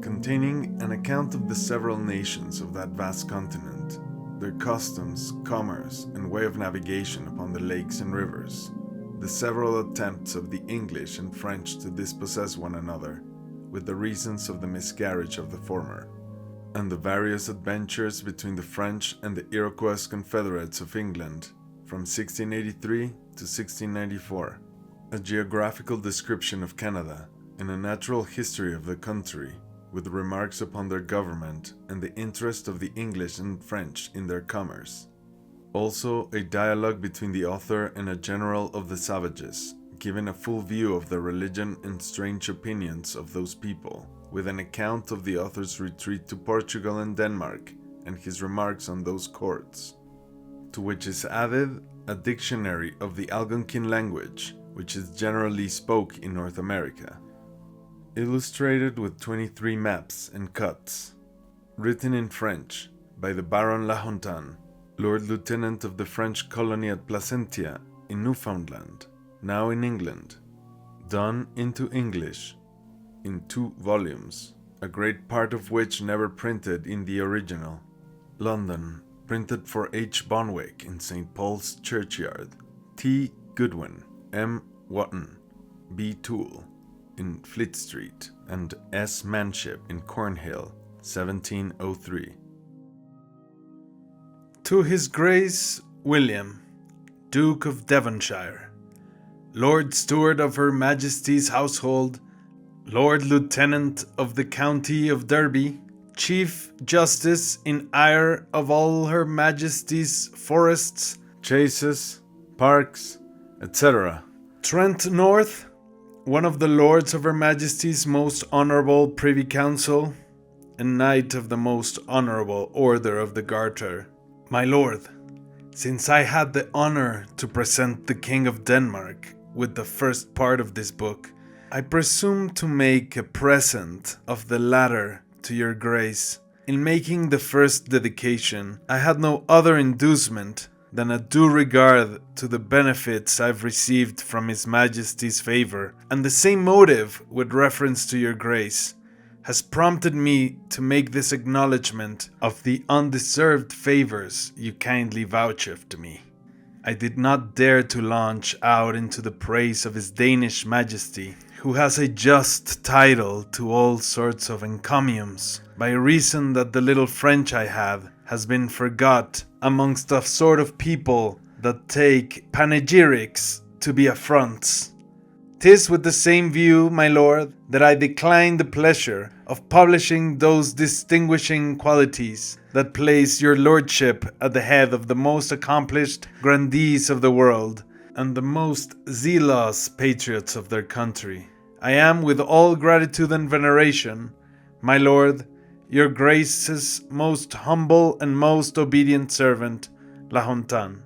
containing an account of the several nations of that vast continent, their customs, commerce, and way of navigation upon the lakes and rivers, the several attempts of the English and French to dispossess one another, with the reasons of the miscarriage of the former, and the various adventures between the French and the Iroquois Confederates of England from 1683 to 1694, a geographical description of Canada, and a natural history of the country, with remarks upon their government and the interest of the English and French in their commerce. Also, a dialogue between the author and a general of the savages, giving a full view of the religion and strange opinions of those people, with an account of the author's retreat to Portugal and Denmark, and his remarks on those courts. To which is added a dictionary of the Algonquin language, which is generally spoke in North America, illustrated with 23 maps and cuts, written in French by the Baron Lahontan, Lord Lieutenant of the French colony at Placentia in Newfoundland, now in England, done into English in 2 volumes, a great part of which never printed in the original. London, printed for H. Bonwick in St. Paul's Churchyard, T. Goodwin, M. Wotton, B. Toole in Fleet Street, and S. Manship in Cornhill, 1703. To His Grace William, Duke of Devonshire, Lord Steward of Her Majesty's Household, Lord Lieutenant of the County of Derby, Chief Justice in Eyre of all Her Majesty's forests, chases, parks, etc. Trent North, one of the Lords of Her Majesty's most honourable Privy Council, and Knight of the most honourable Order of the Garter. My Lord, since I had the honour to present the King of Denmark with the first part of this book, I presume to make a present of the latter to your Grace. In making the first dedication, I had no other inducement than a due regard to the benefits I've received from His Majesty's favour, and the same motive with reference to your Grace has prompted me to make this acknowledgement of the undeserved favours you kindly vouchsafe to me. I did not dare to launch out into the praise of His Danish Majesty, who has a just title to all sorts of encomiums, by reason that the little French I have has been forgot amongst a sort of people that take panegyrics to be affronts. 'Tis with the same view, my lord, that I decline the pleasure of publishing those distinguishing qualities that place your lordship at the head of the most accomplished grandees of the world, and the most zealous patriots of their country. I am, with all gratitude and veneration, my lord, your Grace's most humble and most obedient servant, Lahontan.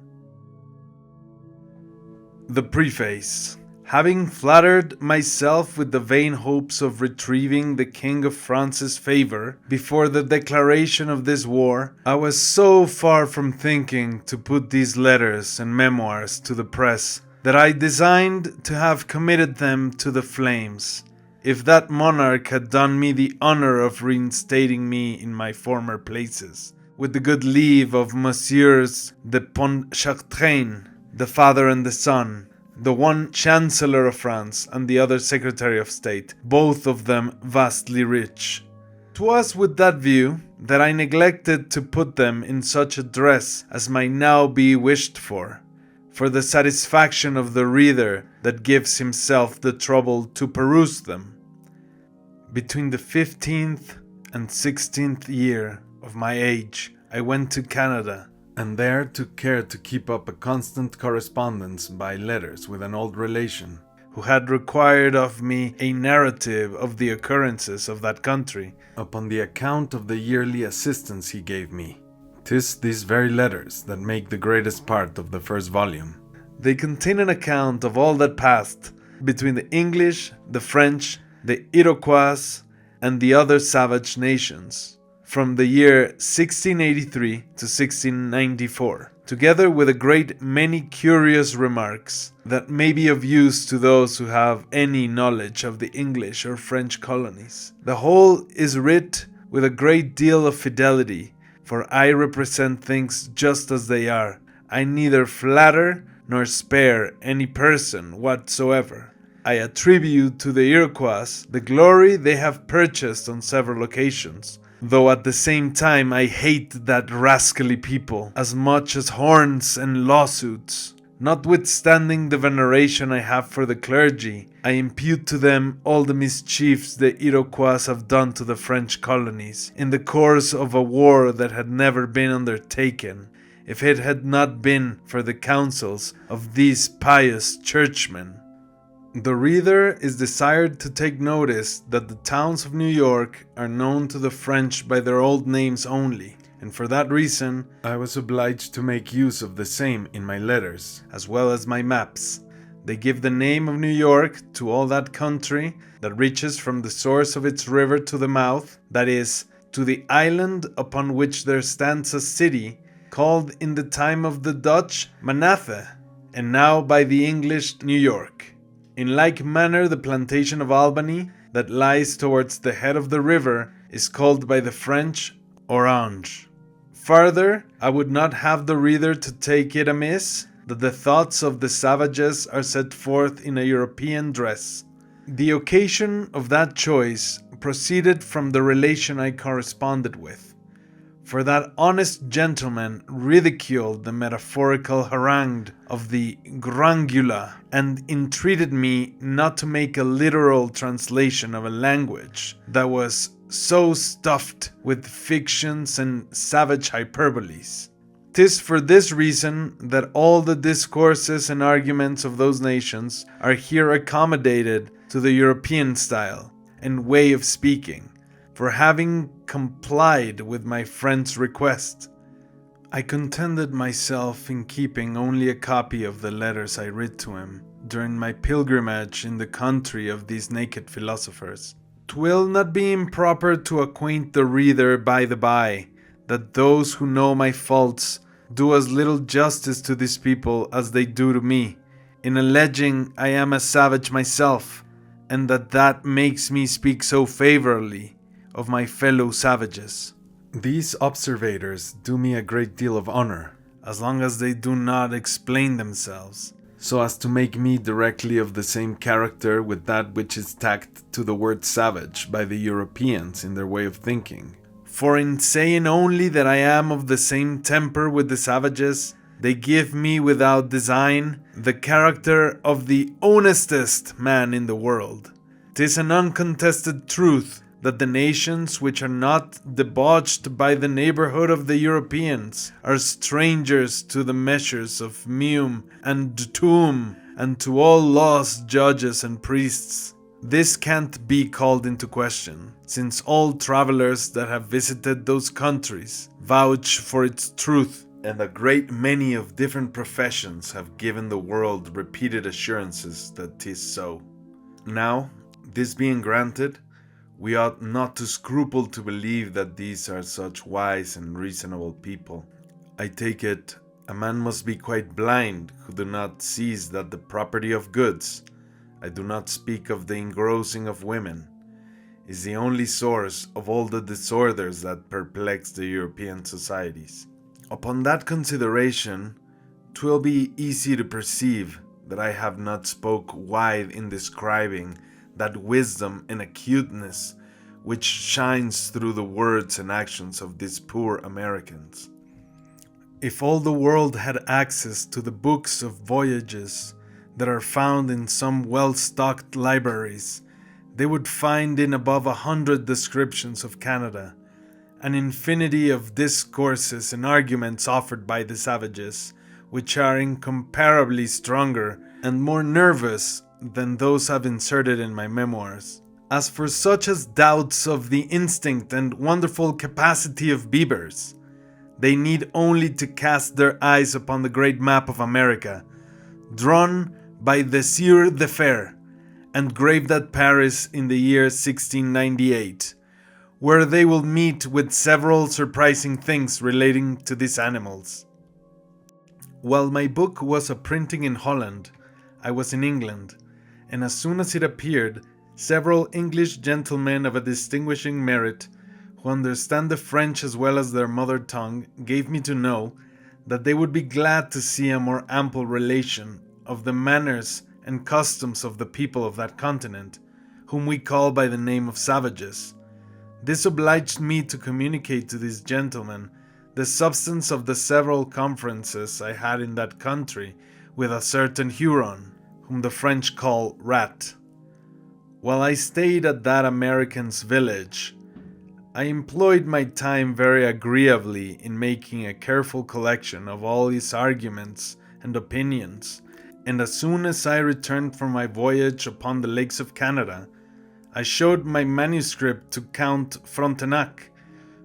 The Preface. Having flattered myself with the vain hopes of retrieving the King of France's favour before the declaration of this war, I was so far from thinking to put these letters and memoirs to the press, that I designed to have committed them to the flames, if that monarch had done me the honour of reinstating me in my former places, with the good leave of Messieurs de Pontchartrain, the father and the son, the one Chancellor of France and the other Secretary of State, both of them vastly rich. 'Twas with that view that I neglected to put them in such a dress as might now be wished for the satisfaction of the reader that gives himself the trouble to peruse them. Between the 15th and 16th year of my age, I went to Canada, and there took care to keep up a constant correspondence by letters with an old relation, who had required of me a narrative of the occurrences of that country, upon the account of the yearly assistance he gave me. 'Tis these very letters that make the greatest part of the first volume. They contain an account of all that passed between the English, the French, the Iroquois, and the other savage nations, from the year 1683 to 1694. together with a great many curious remarks that may be of use to those who have any knowledge of the English or French colonies. The whole is writ with a great deal of fidelity, for I represent things just as they are. I neither flatter nor spare any person whatsoever. I attribute to the Iroquois the glory they have purchased on several occasions, though at the same time I hate that rascally people as much as horns and lawsuits. Notwithstanding the veneration I have for the clergy, I impute to them all the mischiefs the Iroquois have done to the French colonies in the course of a war that had never been undertaken, if it had not been for the counsels of these pious churchmen. The reader is desired to take notice that the towns of New York are known to the French by their old names only, and for that reason I was obliged to make use of the same in my letters, as well as my maps. They give the name of New York to all that country that reaches from the source of its river to the mouth, that is, to the island upon which there stands a city, called in the time of the Dutch Manathe, and now by the English New York. In like manner, the plantation of Albany, that lies towards the head of the river, is called by the French Orange. Further, I would not have the reader to take it amiss that the thoughts of the savages are set forth in a European dress. The occasion of that choice proceeded from the relation I corresponded with. For that honest gentleman ridiculed the metaphorical harangue of the Grangula, and entreated me not to make a literal translation of a language that was so stuffed with fictions and savage hyperboles. 'Tis for this reason that all the discourses and arguments of those nations are here accommodated to the European style and way of speaking, for having complied with my friend's request. I contented myself in keeping only a copy of the letters I writ to him during my pilgrimage in the country of these naked philosophers. 'Twill not be improper to acquaint the reader by the by that those who know my faults do as little justice to these people as they do to me, in alleging I am a savage myself, and that makes me speak so favorably of my fellow savages. These observators do me a great deal of honor, as long as they do not explain themselves, so as to make me directly of the same character with that which is tacked to the word savage by the Europeans in their way of thinking. For in saying only that I am of the same temper with the savages, they give me without design the character of the honestest man in the world. 'Tis an uncontested truth that the nations which are not debauched by the neighborhood of the Europeans are strangers to the measures of meum and tuum, and to all laws, judges, and priests. This can't be called into question, since all travelers that have visited those countries vouch for its truth, and a great many of different professions have given the world repeated assurances that 'tis so. Now, this being granted, we ought not to scruple to believe that these are such wise and reasonable people. I take it, a man must be quite blind who do not seize that the property of goods, I do not speak of the engrossing of women, is the only source of all the disorders that perplex the European societies. Upon that consideration, 'twill be easy to perceive that I have not spoke wide in describing that wisdom and acuteness which shines through the words and actions of these poor Americans. If all the world had access to the books of voyages that are found in some well-stocked libraries, they would find in above 100 descriptions of Canada, an infinity of discourses and arguments offered by the savages, which are incomparably stronger and more nervous than those I've inserted in my memoirs. As for such as doubts of the instinct and wonderful capacity of beavers, they need only to cast their eyes upon the great map of America, drawn by the Sieur de Fer, and graved at Paris in the year 1698, where they will meet with several surprising things relating to these animals. While my book was a printing in Holland, I was in England, and as soon as it appeared, several English gentlemen of a distinguishing merit, who understand the French as well as their mother tongue, gave me to know that they would be glad to see a more ample relation of the manners and customs of the people of that continent, whom we call by the name of savages. This obliged me to communicate to these gentlemen the substance of the several conferences I had in that country with a certain Huron, whom the French call Rat. While I stayed at that American's village, I employed my time very agreeably in making a careful collection of all his arguments and opinions, and as soon as I returned from my voyage upon the lakes of Canada, I showed my manuscript to Count Frontenac,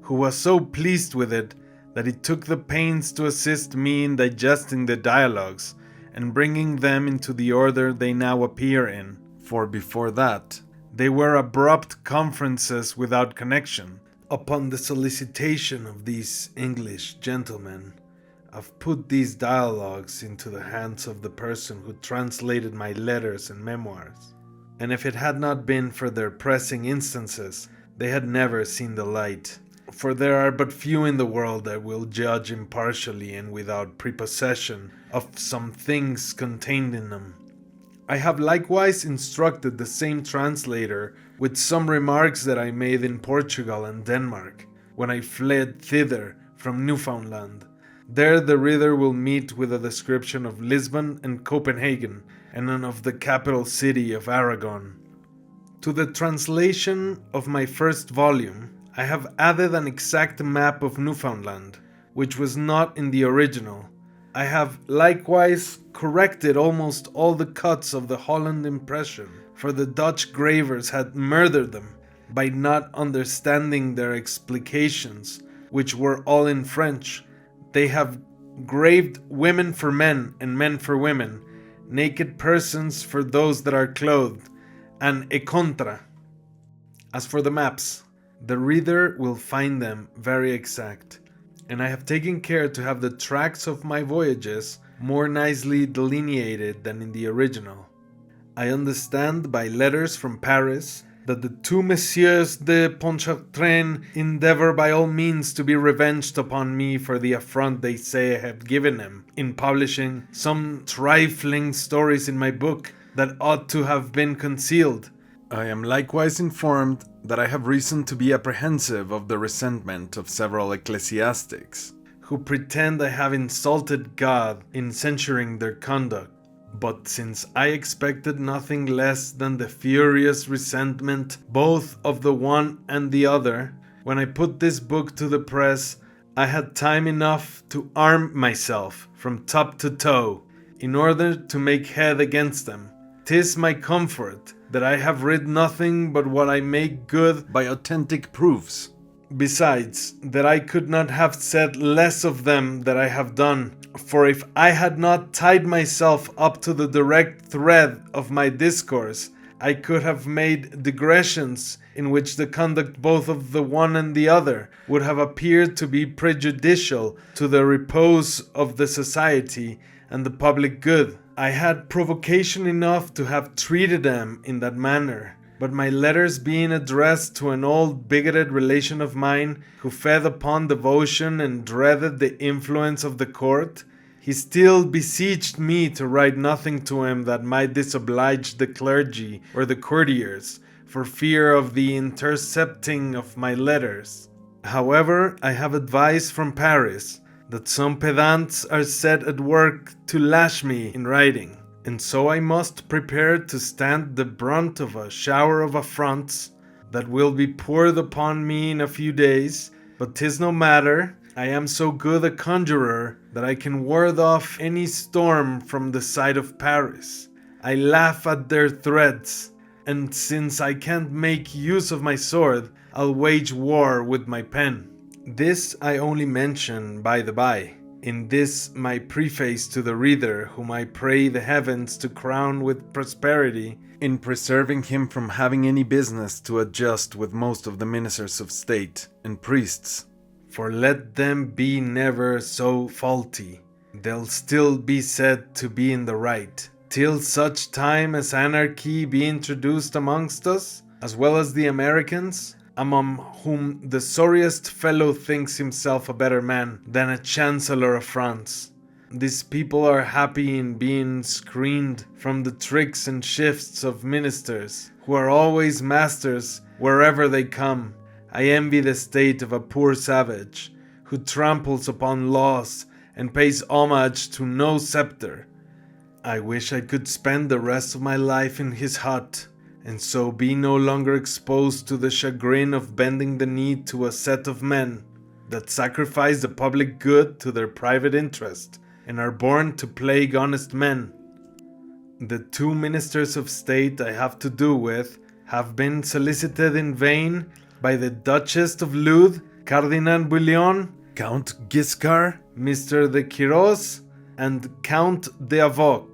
who was so pleased with it that he took the pains to assist me in digesting the dialogues and bringing them into the order they now appear in, for before that they were abrupt conferences without connection. Upon the solicitation of these English gentlemen, I've put these dialogues into the hands of the person who translated my letters and memoirs, and if it had not been for their pressing instances, they had never seen the light. For there are but few in the world that will judge impartially and without prepossession of some things contained in them. I have likewise instructed the same translator with some remarks that I made in Portugal and Denmark, when I fled thither from Newfoundland. There the reader will meet with a description of Lisbon and Copenhagen, and of the capital city of Aragon. To the translation of my first volume, I have added an exact map of Newfoundland, which was not in the original. I have likewise corrected almost all the cuts of the Holland impression, for the Dutch Graebers had murdered them by not understanding their explications, which were all in French. They have graved women for men and men for women, naked persons for those that are clothed, and e contra. As for the maps, the reader will find them very exact, and I have taken care to have the tracks of my voyages more nicely delineated than in the original. I understand by letters from Paris that the two Messieurs de Pontchartrain endeavor by all means to be revenged upon me for the affront they say I have given them in publishing some trifling stories in my book that ought to have been concealed. I am likewise informed that I have reason to be apprehensive of the resentment of several ecclesiastics, who pretend I have insulted God in censuring their conduct. But since I expected nothing less than the furious resentment both of the one and the other, when I put this book to the press, I had time enough to arm myself from top to toe, in order to make head against them. 'Tis my comfort that I have writ nothing but what I make good by authentic proofs. Besides, that I could not have said less of them than I have done, for if I had not tied myself up to the direct thread of my discourse, I could have made digressions in which the conduct both of the one and the other would have appeared to be prejudicial to the repose of the society and the public good. I had provocation enough to have treated them in that manner, but my letters being addressed to an old bigoted relation of mine, who fed upon devotion and dreaded the influence of the court, he still besieged me to write nothing to him that might disoblige the clergy or the courtiers, for fear of the intercepting of my letters. However, I have advice from Paris that some pedants are set at work to lash me in writing, and so I must prepare to stand the brunt of a shower of affronts that will be poured upon me in a few days. But 'tis no matter, I am so good a conjurer that I can ward off any storm from the side of Paris. I laugh at their threats, and since I can't make use of my sword, I'll wage war with my pen. This I only mention by the by, in this my preface to the reader, whom I pray the heavens to crown with prosperity, in preserving him from having any business to adjust with most of the ministers of state and priests. For let them be never so faulty, they'll still be said to be in the right, till such time as anarchy be introduced amongst us, as well as the Americans, among whom the sorriest fellow thinks himself a better man than a chancellor of France. These people are happy in being screened from the tricks and shifts of ministers, who are always masters wherever they come. I envy the state of a poor savage, who tramples upon laws and pays homage to no scepter. I wish I could spend the rest of my life in his hut, and so be no longer exposed to the chagrin of bending the knee to a set of men that sacrifice the public good to their private interest, and are born to plague honest men. The 2 ministers of state I have to do with have been solicited in vain by the Duchess of Lude, Cardinal Bouillon, Count Giscard, Mr. de Quiros, and Count d'Avoc.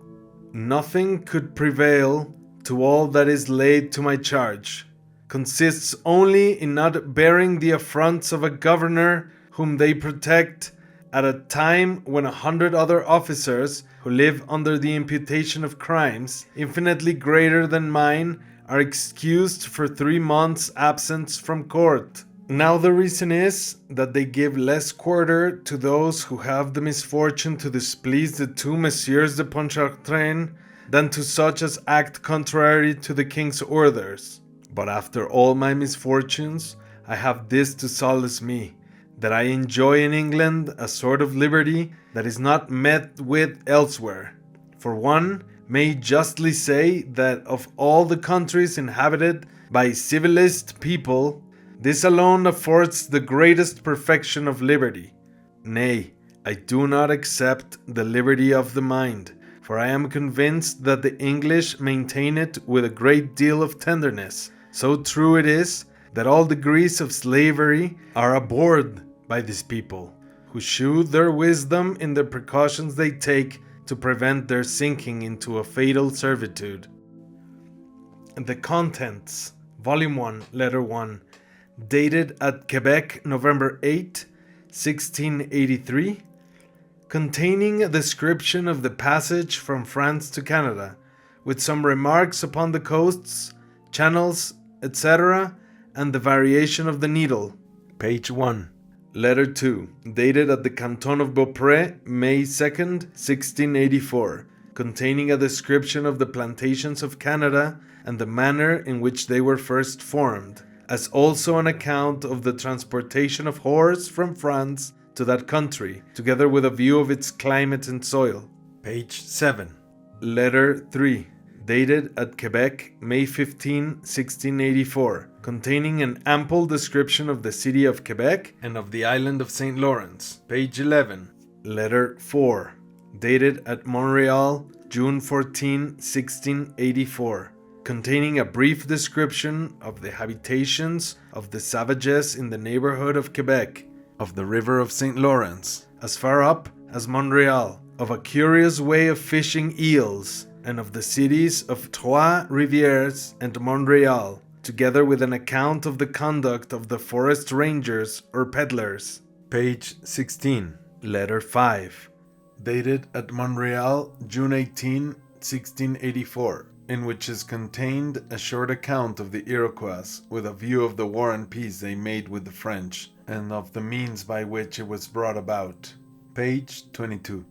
Nothing could prevail to all that is laid to my charge. Consists only in not bearing the affronts of a governor whom they protect, at a time when 100 other officers who live under the imputation of crimes infinitely greater than mine are excused for 3 months' absence from court. Now the reason is that they give less quarter to those who have the misfortune to displease the 2 Messieurs de Pontchartrain than to such as act contrary to the king's orders. But after all my misfortunes, I have this to solace me, that I enjoy in England a sort of liberty that is not met with elsewhere. For one may justly say that of all the countries inhabited by civilized people, this alone affords the greatest perfection of liberty. Nay, I do not accept the liberty of the mind, for I am convinced that the English maintain it with a great deal of tenderness. So true it is that all degrees of slavery are abhorred by these people, who shew their wisdom in the precautions they take to prevent their sinking into a fatal servitude. The Contents, Volume 1, Letter 1, dated at Quebec, November 8, 1683, containing a description of the passage from France to Canada, with some remarks upon the coasts, channels, etc., and the variation of the needle. Page 1. Letter 2, dated at the Canton of Beaupré, May 2nd, 1684, containing a description of the Plantations of Canada and the manner in which they were first formed, as also an account of the transportation of horse from France to that country, together with a view of its climate and soil. Page 7. Letter 3, dated at Quebec, May 15, 1684, containing an ample description of the city of Quebec and of the island of St. Lawrence. Page 11. Letter 4, dated at Montreal, June 14, 1684, containing a brief description of the habitations of the savages in the neighborhood of Quebec, of the river of St. Lawrence, as far up as Montreal, of a curious way of fishing eels, and of the cities of Trois-Rivières and Montreal, together with an account of the conduct of the forest rangers or peddlers. Page 16. Letter 5, dated at Montreal, June 18, 1684, in which is contained a short account of the Iroquois, with a view of the war and peace they made with the French, and of the means by which it was brought about. Page 22.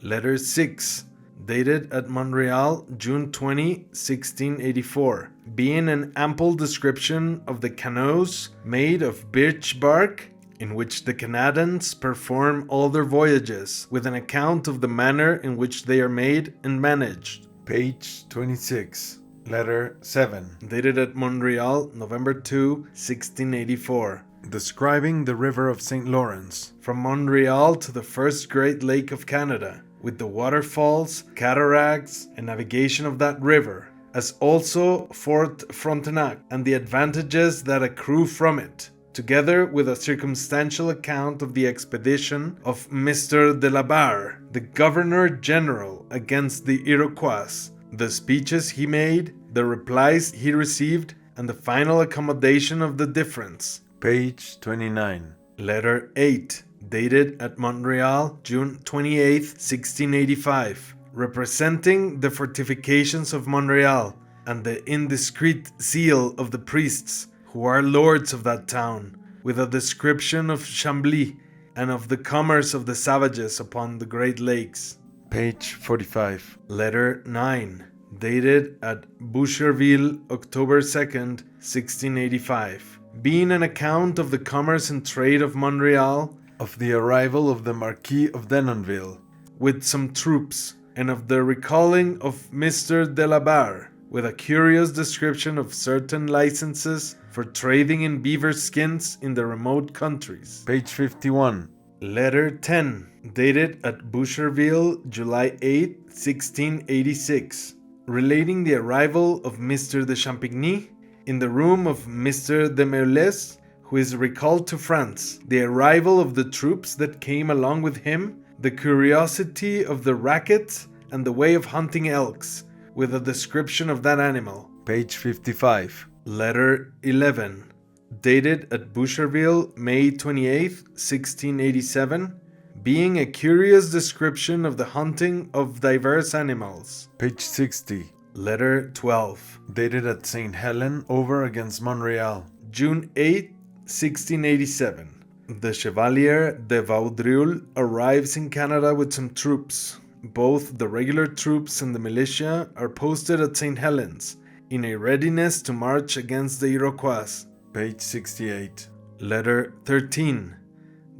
Letter 6, dated at Montreal, June 20, 1684, being an ample description of the canoes made of birch bark, in which the Canadians perform all their voyages, with an account of the manner in which they are made and managed. Page 26. Letter 7, dated at Montreal, November 2, 1684, describing the river of St. Lawrence, from Montreal to the first great lake of Canada, with the waterfalls, cataracts, and navigation of that river, as also Fort Frontenac, and the advantages that accrue from it, together with a circumstantial account of the expedition of Mr. de la Barre, the Governor-General, against the Iroquois, the speeches he made, the replies he received, and the final accommodation of the difference. Page 29. Letter 8, dated at Montreal, June 28, 1685, representing the fortifications of Montreal and the indiscreet zeal of the priests who are lords of that town, with a description of Chambly and of the commerce of the savages upon the Great Lakes. Page 45. Letter 9, dated at Boucherville, October 2nd, 1685, being an account of the commerce and trade of Montreal, of the arrival of the Marquis of Denonville with some troops, and of the recalling of Mr. de la Barre, with a curious description of certain licenses for trading in beaver skins in the remote countries. Page 51. Letter 10, dated at Boucherville, July 8, 1686, relating the arrival of Mr. de Champigny in the room of Mr. de Merles, who is recalled to France, the arrival of the troops that came along with him, the curiosity of the racket, and the way of hunting elks, with a description of that animal. Page 55. Letter 11, dated at Boucherville, May 28, 1687, being a curious description of the hunting of diverse animals. Page 60. Letter 12, dated at St. Helen, over against Montreal, June 8, 1687. The Chevalier de Vaudreuil arrives in Canada with some troops. Both the regular troops and the militia are posted at St. Helens, in a readiness to march against the Iroquois. Page 68. Letter 13,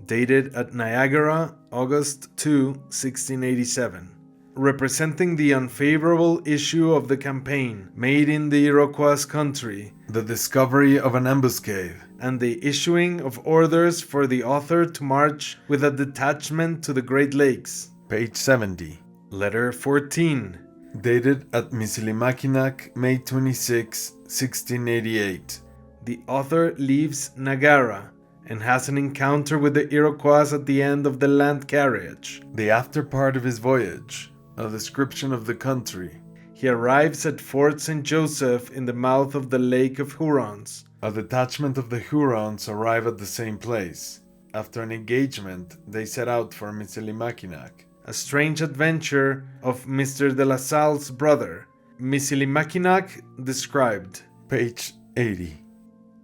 dated at Niagara, August 2, 1687, representing the unfavorable issue of the campaign made in the Iroquois country, the discovery of an ambuscade, and the issuing of orders for the author to march with a detachment to the Great Lakes. Page 70. Letter 14, dated at Missilimakinac, May 26, 1688. The author leaves Niagara and has an encounter with the Iroquois at the end of the land carriage. The after part of his voyage, a description of the country. He arrives at Fort St. Joseph in the mouth of the Lake of Hurons. A detachment of the Hurons arrive at the same place. After an engagement, they set out for Missilimakinac. A strange adventure of Mr. de La Salle's brother. Missilimakinac described. Page 80.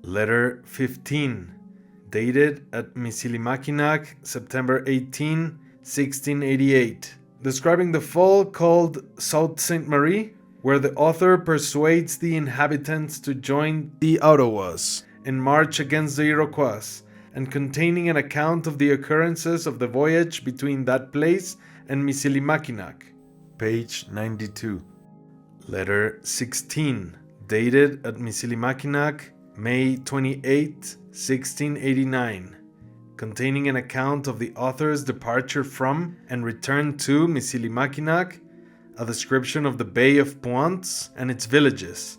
Letter 15, dated at Missilimakinac, September 18, 1688, describing the fall called Sault Ste. Marie, where the author persuades the inhabitants to join the Ottawas and march against the Iroquois, and containing an account of the occurrences of the voyage between that place and Missilimakinac. Page 92. Letter 16, dated at Missilimakinac, May 28, 1689, containing an account of the author's departure from and return to Missilimakinac, a description of the Bay of Pointe and its villages,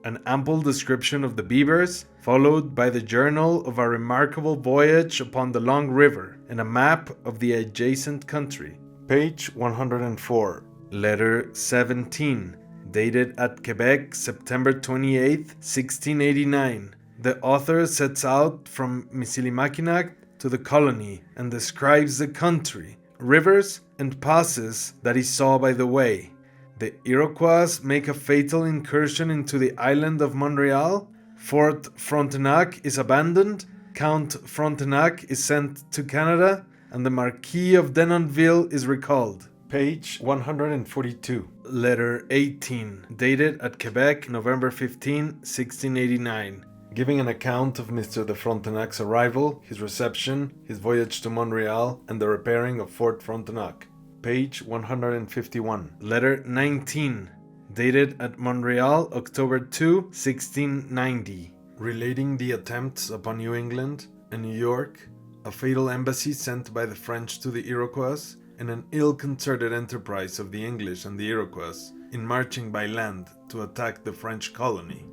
an ample description of the beavers, followed by the journal of a remarkable voyage upon the Long River, and a map of the adjacent country. Page 104. Letter 17, dated at Quebec, September 28, 1689. The author sets out from Missilimakinac to the colony and describes the country, rivers, and passes that he saw by the way. The Iroquois make a fatal incursion into the island of Montreal. Fort Frontenac is abandoned. Count Frontenac is sent to Canada, and the Marquis of Denonville is recalled. Page 142. Letter 18, dated at Quebec, November 15, 1689, giving an account of Mr. de Frontenac's arrival, his reception, his voyage to Montreal, and the repairing of Fort Frontenac. Page 151. Letter 19, dated at Montreal, October 2, 1690, relating the attempts upon New England and New York, a fatal embassy sent by the French to the Iroquois, and an ill-concerted enterprise of the English and the Iroquois in marching by land to attack the French colony.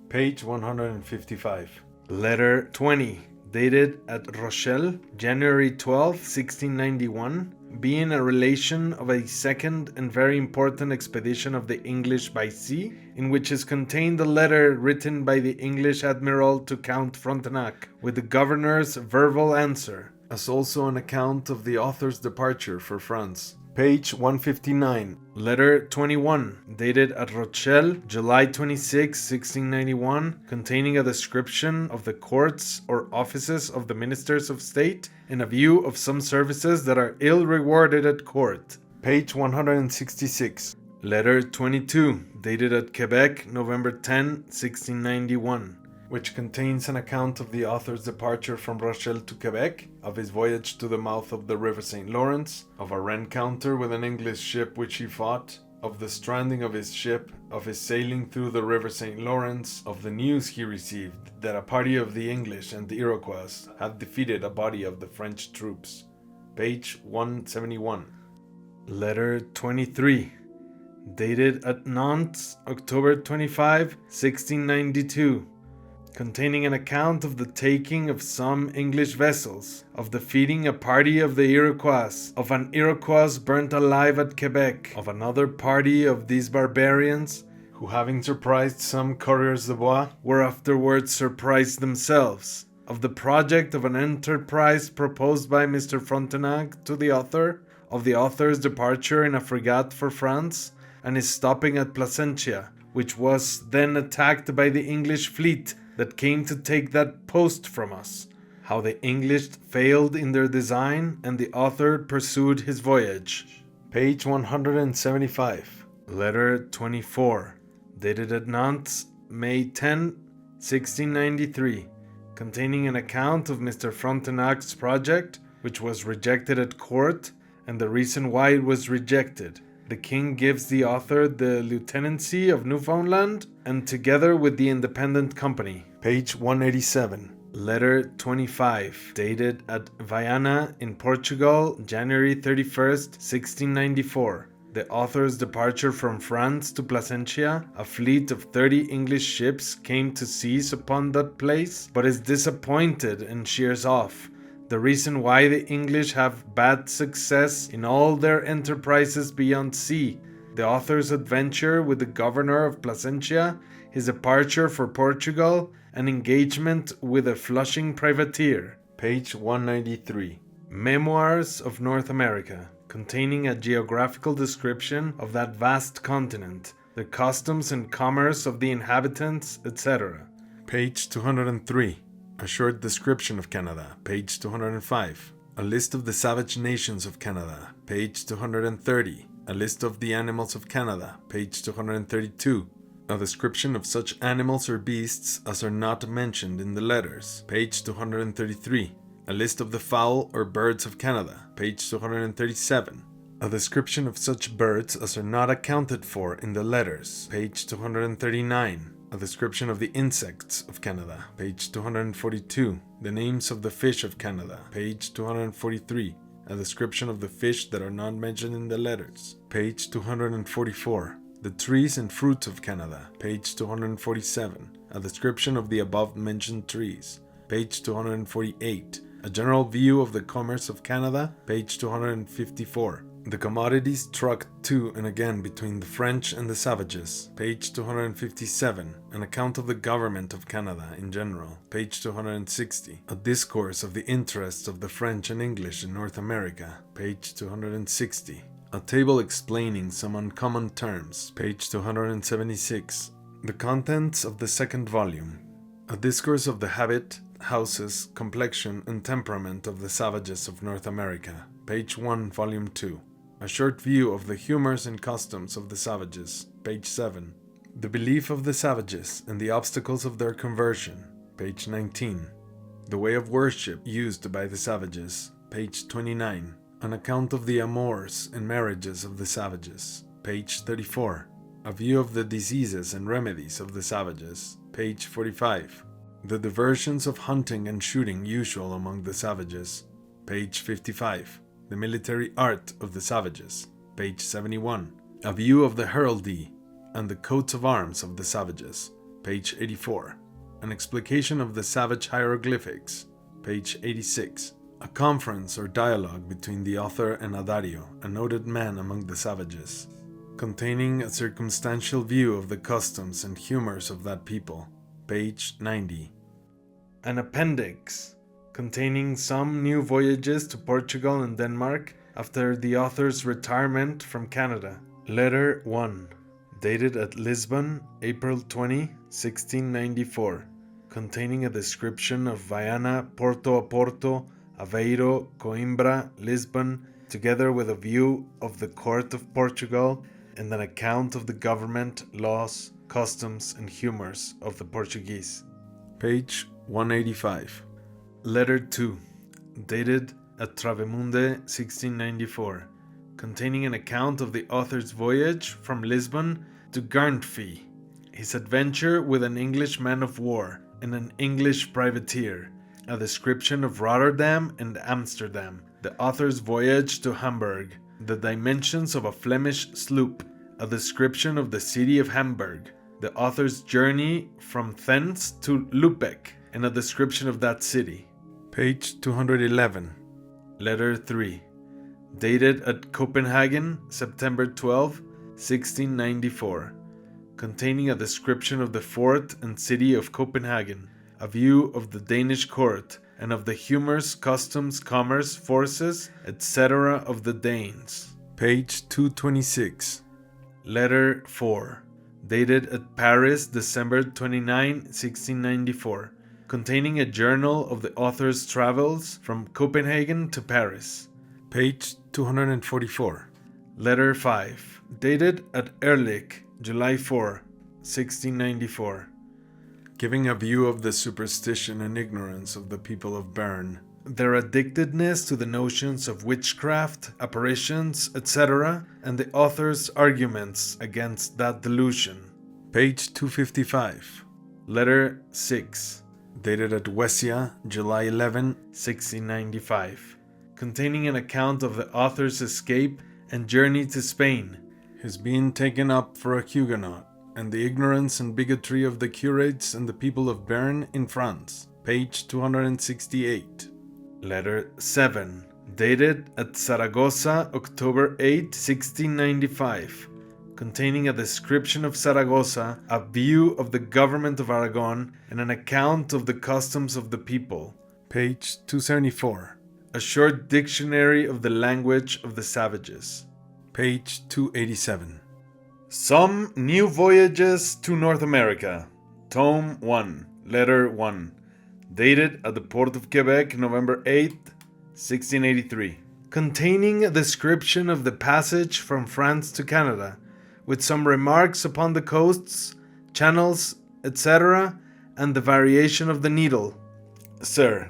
Page 155. Letter 20, dated at Rochelle, January 12, 1691, being a relation of a second and very important expedition of the English by sea, in which is contained a letter written by the English admiral to Count Frontenac, with the governor's verbal answer, as also an account of the author's departure for France. Page 159. Letter 21, dated at Rochelle, July 26, 1691, containing a description of the courts or offices of the ministers of state in a view of some services that are ill rewarded at court. Page 166. Letter 22, dated at Quebec, November 10, 1691, which contains an account of the author's departure from Rochelle to Quebec, of his voyage to the mouth of the River St. Lawrence, of a rencounter with an English ship which he fought, of the stranding of his ship, of his sailing through the River St. Lawrence, of the news he received that a party of the English and the Iroquois had defeated a body of the French troops. Page 171. Letter 23, dated at Nantes, October 25, 1692, containing an account of the taking of some English vessels, of defeating a party of the Iroquois, of an Iroquois burnt alive at Quebec, of another party of these barbarians, who having surprised some coureurs de bois, were afterwards surprised themselves, of the project of an enterprise proposed by Mr. Frontenac to the author, of the author's departure in a frigate for France, and his stopping at Placentia, which was then attacked by the English fleet that came to take that post from us, how the English failed in their design, and the author pursued his voyage. Page 175. Letter 24, dated at Nantes, May 10, 1693, containing an account of Mr. Frontenac's project, which was rejected at court, and the reason why it was rejected. The king gives the author the lieutenancy of Newfoundland, and together with the Independent Company. Page 187. Letter 25, dated at Viana in Portugal, January 31st, 1694. The author's departure from France to Placentia. A fleet of 30 English ships came to seize upon that place, but is disappointed and sheers off. The reason why the English have bad success in all their enterprises beyond sea, the author's adventure with the governor of Placentia, his departure for Portugal, an engagement with a Flushing privateer. Page 193. Memoirs of North America, containing a geographical description of that vast continent, the customs and commerce of the inhabitants, etc. Page 203. A short description of Canada, page 205. A list of the savage nations of Canada, page 230. A list of the animals of Canada, page 232. A description of such animals or beasts as are not mentioned in the letters, page 233. A list of the fowl or birds of Canada, page 237. A description of such birds as are not accounted for in the letters, page 239. A description of the insects of Canada, page 242. The names of the fish of Canada, page 243. A description of the fish that are not mentioned in the letters, page 244. The trees and fruits of Canada, page 247. A description of the above mentioned trees, page 248. A general view of the commerce of Canada, page 254. The commodities trucked to and again between the French and the savages, page 257. An account of the government of Canada in general, page 260. A discourse of the interests of the French and English in North America, page 260. A table explaining some uncommon terms, page 276. The contents of the second volume. A discourse of the habit, houses, complexion, and temperament of the savages of North America, page 1, volume 2. A short view of the humors and customs of the savages, page 7. The belief of the savages and the obstacles of their conversion, page 19. The way of worship used by the savages, page 29. An account of the amours and marriages of the savages, page 34. A view of the diseases and remedies of the savages, page 45. The diversions of hunting and shooting usual among the savages, page 55. The military art of the savages, page 71. A view of the heraldry and the coats of arms of the savages, page 84. An explication of the savage hieroglyphics, page 86. A conference or dialogue between the author and Adario, a noted man among the savages, containing a circumstantial view of the customs and humors of that people, page 90. An appendix, containing some new voyages to Portugal and Denmark after the author's retirement from Canada. Letter 1, dated at Lisbon, April 20, 1694, containing a description of Viana, Porto a Porto, Aveiro, Coimbra, Lisbon, together with a view of the court of Portugal and an account of the government, laws, customs, and humors of the Portuguese. Page 185. Letter 2, dated at Travemünde, 1694, containing an account of the author's voyage from Lisbon to Guernsey, his adventure with an English man of war and an English privateer, a description of Rotterdam and Amsterdam, the author's voyage to Hamburg, the dimensions of a Flemish sloop, a description of the city of Hamburg, the author's journey from thence to Lübeck, and a description of that city. Page 211. Letter 3, dated at Copenhagen, September 12, 1694, containing a description of the fort and city of Copenhagen, a view of the Danish court, and of the humors, customs, commerce, forces, etc. of the Danes. Page 226. Letter 4, dated at Paris, December 29, 1694, containing a journal of the author's travels from Copenhagen to Paris. Page 244. Letter 5, dated at Ehrlich, July 4, 1694, giving a view of the superstition and ignorance of the people of Bern, their addictedness to the notions of witchcraft, apparitions, etc., and the author's arguments against that delusion. Page 255. Letter 6, dated at Wesia, July 11, 1695, containing an account of the author's escape and journey to Spain, his being taken up for a Huguenot, and the ignorance and bigotry of the curates and the people of Bern in France. Page 268. Letter 7, dated at Saragossa, October 8, 1695, containing a description of Saragossa, a view of the government of Aragon, and an account of the customs of the people. Page 274. A short dictionary of the language of the savages. Page 287. Some New Voyages to North America. Tome 1, Letter 1, dated at the Port of Quebec, November 8, 1683, containing a description of the passage from France to Canada, with some remarks upon the coasts, channels, etc., and the variation of the needle. Sir,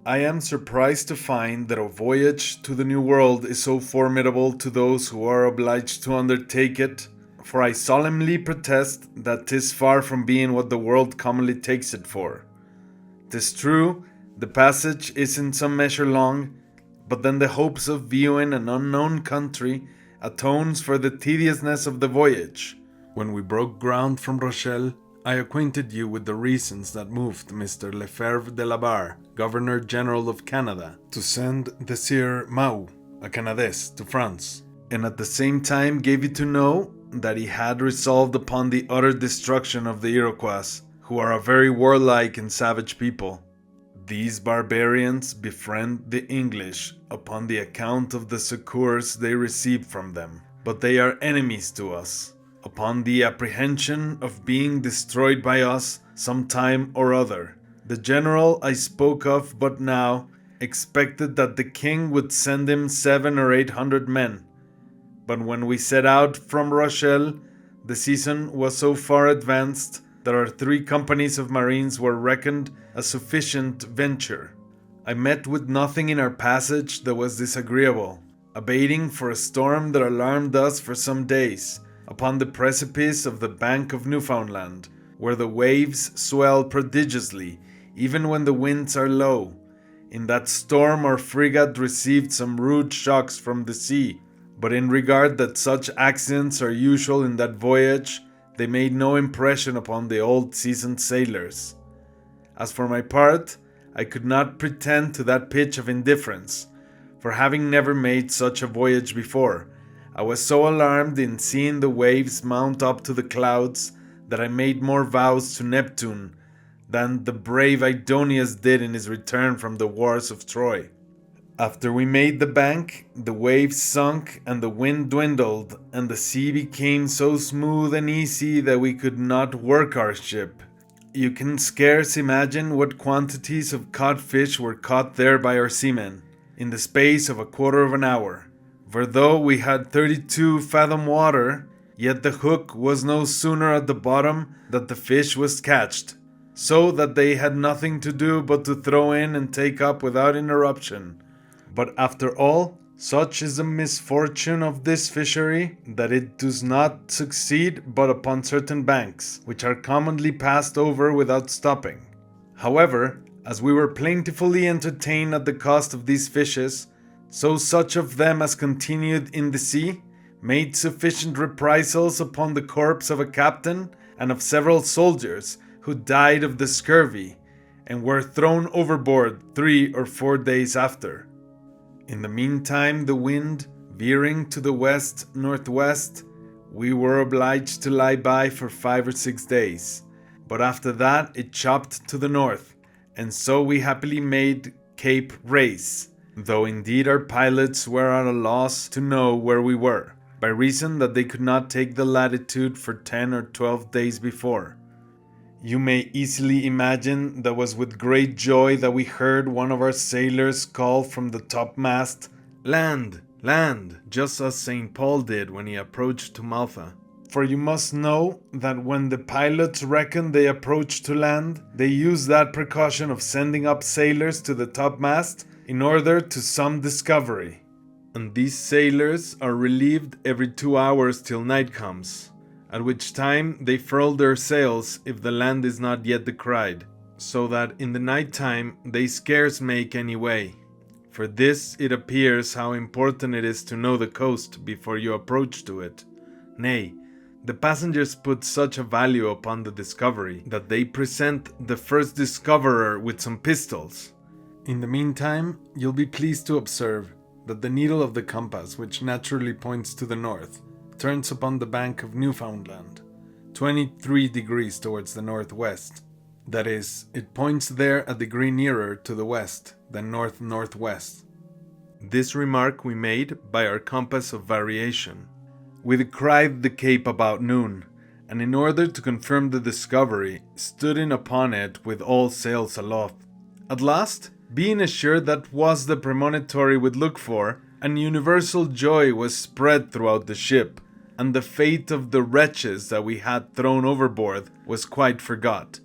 I am surprised to find that a voyage to the New World is so formidable to those who are obliged to undertake it, for I solemnly protest that 'tis far from being what the world commonly takes it for. 'Tis true, the passage is in some measure long, but then the hopes of viewing an unknown country atones for the tediousness of the voyage. When we broke ground from Rochelle, I acquainted you with the reasons that moved Mr. Lefebvre de la Barre, Governor General of Canada, to send the Sieur Mau, a Canadese, to France, and at the same time gave you to know that he had resolved upon the utter destruction of the Iroquois, who are a very warlike and savage people. These barbarians befriend the English upon the account of the succours they receive from them, but they are enemies to us, upon the apprehension of being destroyed by us some time or other. The general I spoke of but now expected that the king would send him 700 or 800 men, but when we set out from Rochelle, the season was so far advanced that our 3 companies of marines were reckoned a sufficient venture. I met with nothing in our passage that was disagreeable, abating for a storm that alarmed us for some days, upon the precipice of the bank of Newfoundland, where the waves swell prodigiously, even when the winds are low. In that storm our frigate received some rude shocks from the sea, but in regard that such accidents are usual in that voyage, they made no impression upon the old seasoned sailors. As for my part, I could not pretend to that pitch of indifference, for having never made such a voyage before, I was so alarmed in seeing the waves mount up to the clouds that I made more vows to Neptune than the brave Idonius did in his return from the wars of Troy. After we made the bank, the waves sunk and the wind dwindled, and the sea became so smooth and easy that we could not work our ship. You can scarce imagine what quantities of caught fish were caught there by our seamen, in the space of a quarter of an hour. For though we had 32 fathom water, yet the hook was no sooner at the bottom than the fish was catched, so that they had nothing to do but to throw in and take up without interruption. But after all, such is the misfortune of this fishery, that it does not succeed but upon certain banks, which are commonly passed over without stopping. However, as we were plentifully entertained at the cost of these fishes, so such of them as continued in the sea made sufficient reprisals upon the corpse of a captain and of several soldiers who died of the scurvy, and were thrown overboard 3 or 4 days after. In the meantime, the wind veering to the west-northwest, we were obliged to lie by for 5 or 6 days, but after that it chopped to the north, and so we happily made Cape Race, though indeed our pilots were at a loss to know where we were, by reason that they could not take the latitude for 10 or 12 days before. You may easily imagine that was with great joy that we heard one of our sailors call from the topmast, "Land! Land!" just as St. Paul did when he approached to Malta. For you must know that when the pilots reckon they approach to land, they use that precaution of sending up sailors to the topmast in order to some discovery. And these sailors are relieved every 2 hours till night comes, at which time they furl their sails if the land is not yet descried, so that in the night time they scarce make any way. For this it appears how important it is to know the coast before you approach to it. Nay, the passengers put such a value upon the discovery that they present the first discoverer with some pistols. In the meantime, you'll be pleased to observe that the needle of the compass, which naturally points to the north, turns upon the bank of Newfoundland, 23 degrees towards the northwest. That is, it points there a degree nearer to the west than north-northwest. This remark we made by our compass of variation. We descried the cape about noon, and in order to confirm the discovery, stood in upon it with all sails aloft. At last, being assured that was the premonitory we'd look for, an universal joy was spread throughout the ship, and the fate of the wretches that we had thrown overboard was quite forgot.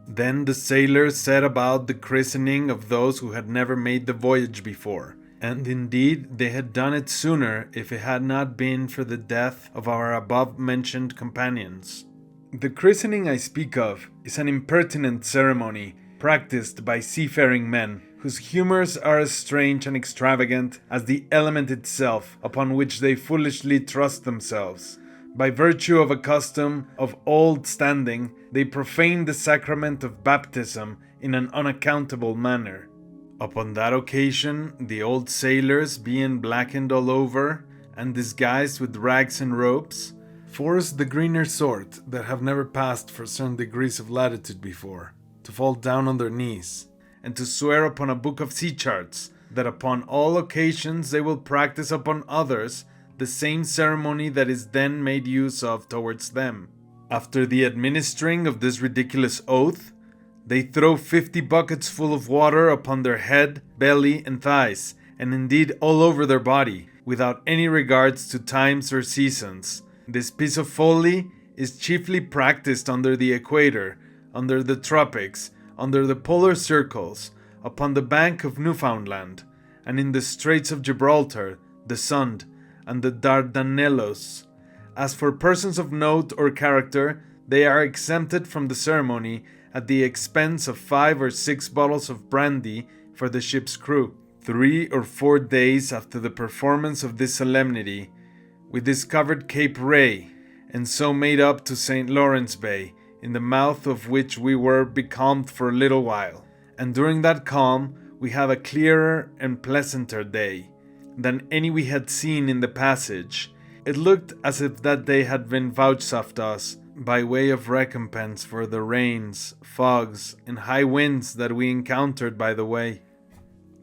Then the sailors set about the christening of those who had never made the voyage before, and indeed they had done it sooner if it had not been for the death of our above-mentioned companions. The christening I speak of is an impertinent ceremony practiced by seafaring men, whose humors are as strange and extravagant as the element itself upon which they foolishly trust themselves. By virtue of a custom of old standing, they profane the sacrament of baptism in an unaccountable manner. Upon that occasion, the old sailors, being blackened all over, and disguised with rags and ropes, force the greener sort that have never passed for certain degrees of latitude before, to fall down on their knees, and to swear upon a book of sea charts that upon all occasions they will practice upon others the same ceremony that is then made use of towards them. After the administering of this ridiculous oath, they throw 50 buckets full of water upon their head, belly, and thighs, and indeed all over their body, without any regards to times or seasons. This piece of folly is chiefly practiced under the equator, under the tropics, under the polar circles, upon the bank of Newfoundland, and in the Straits of Gibraltar, the Sund, and the Dardanellos. As for persons of note or character, they are exempted from the ceremony at the expense of 5 or 6 bottles of brandy for the ship's crew. 3 or 4 days after the performance of this solemnity, we discovered Cape Ray, and so made up to St. Lawrence Bay, in the mouth of which we were becalmed for a little while. And during that calm, we had a clearer and pleasanter day than any we had seen in the passage. It looked as if that day had been vouchsafed us by way of recompense for the rains, fogs, and high winds that we encountered by the way.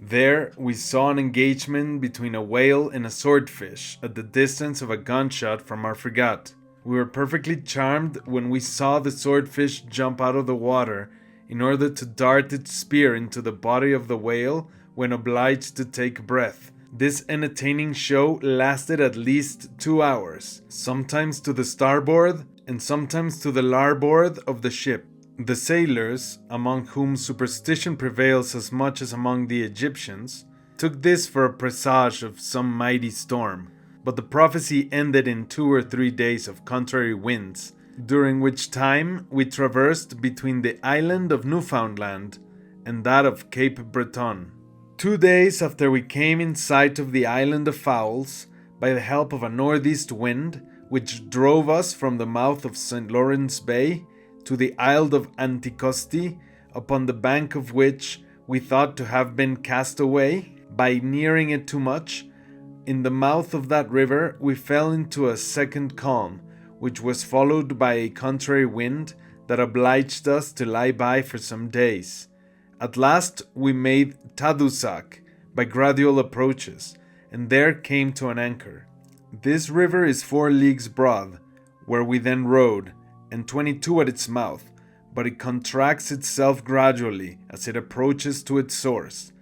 There we saw an engagement between a whale and a swordfish at the distance of a gunshot from our frigate. We were perfectly charmed when we saw the swordfish jump out of the water in order to dart its spear into the body of the whale when obliged to take breath. This entertaining show lasted at least 2 hours, sometimes to the starboard and sometimes to the larboard of the ship. The sailors, among whom superstition prevails as much as among the Egyptians, took this for a presage of some mighty storm, but the prophecy ended in 2 or 3 days of contrary winds, during which time we traversed between the island of Newfoundland and that of Cape Breton. 2 days after we came in sight of the Island of Fowls, by the help of a northeast wind, which drove us from the mouth of St. Lawrence Bay to the Isle of Anticosti, upon the bank of which we thought to have been cast away, by nearing it too much, in the mouth of that river we fell into a second calm, which was followed by a contrary wind that obliged us to lie by for some days. At last we made Tadoussac by gradual approaches, and there came to an anchor. This river is 4 leagues broad, where we then rode, and 22 at its mouth, but it contracts itself gradually as it approaches to its source.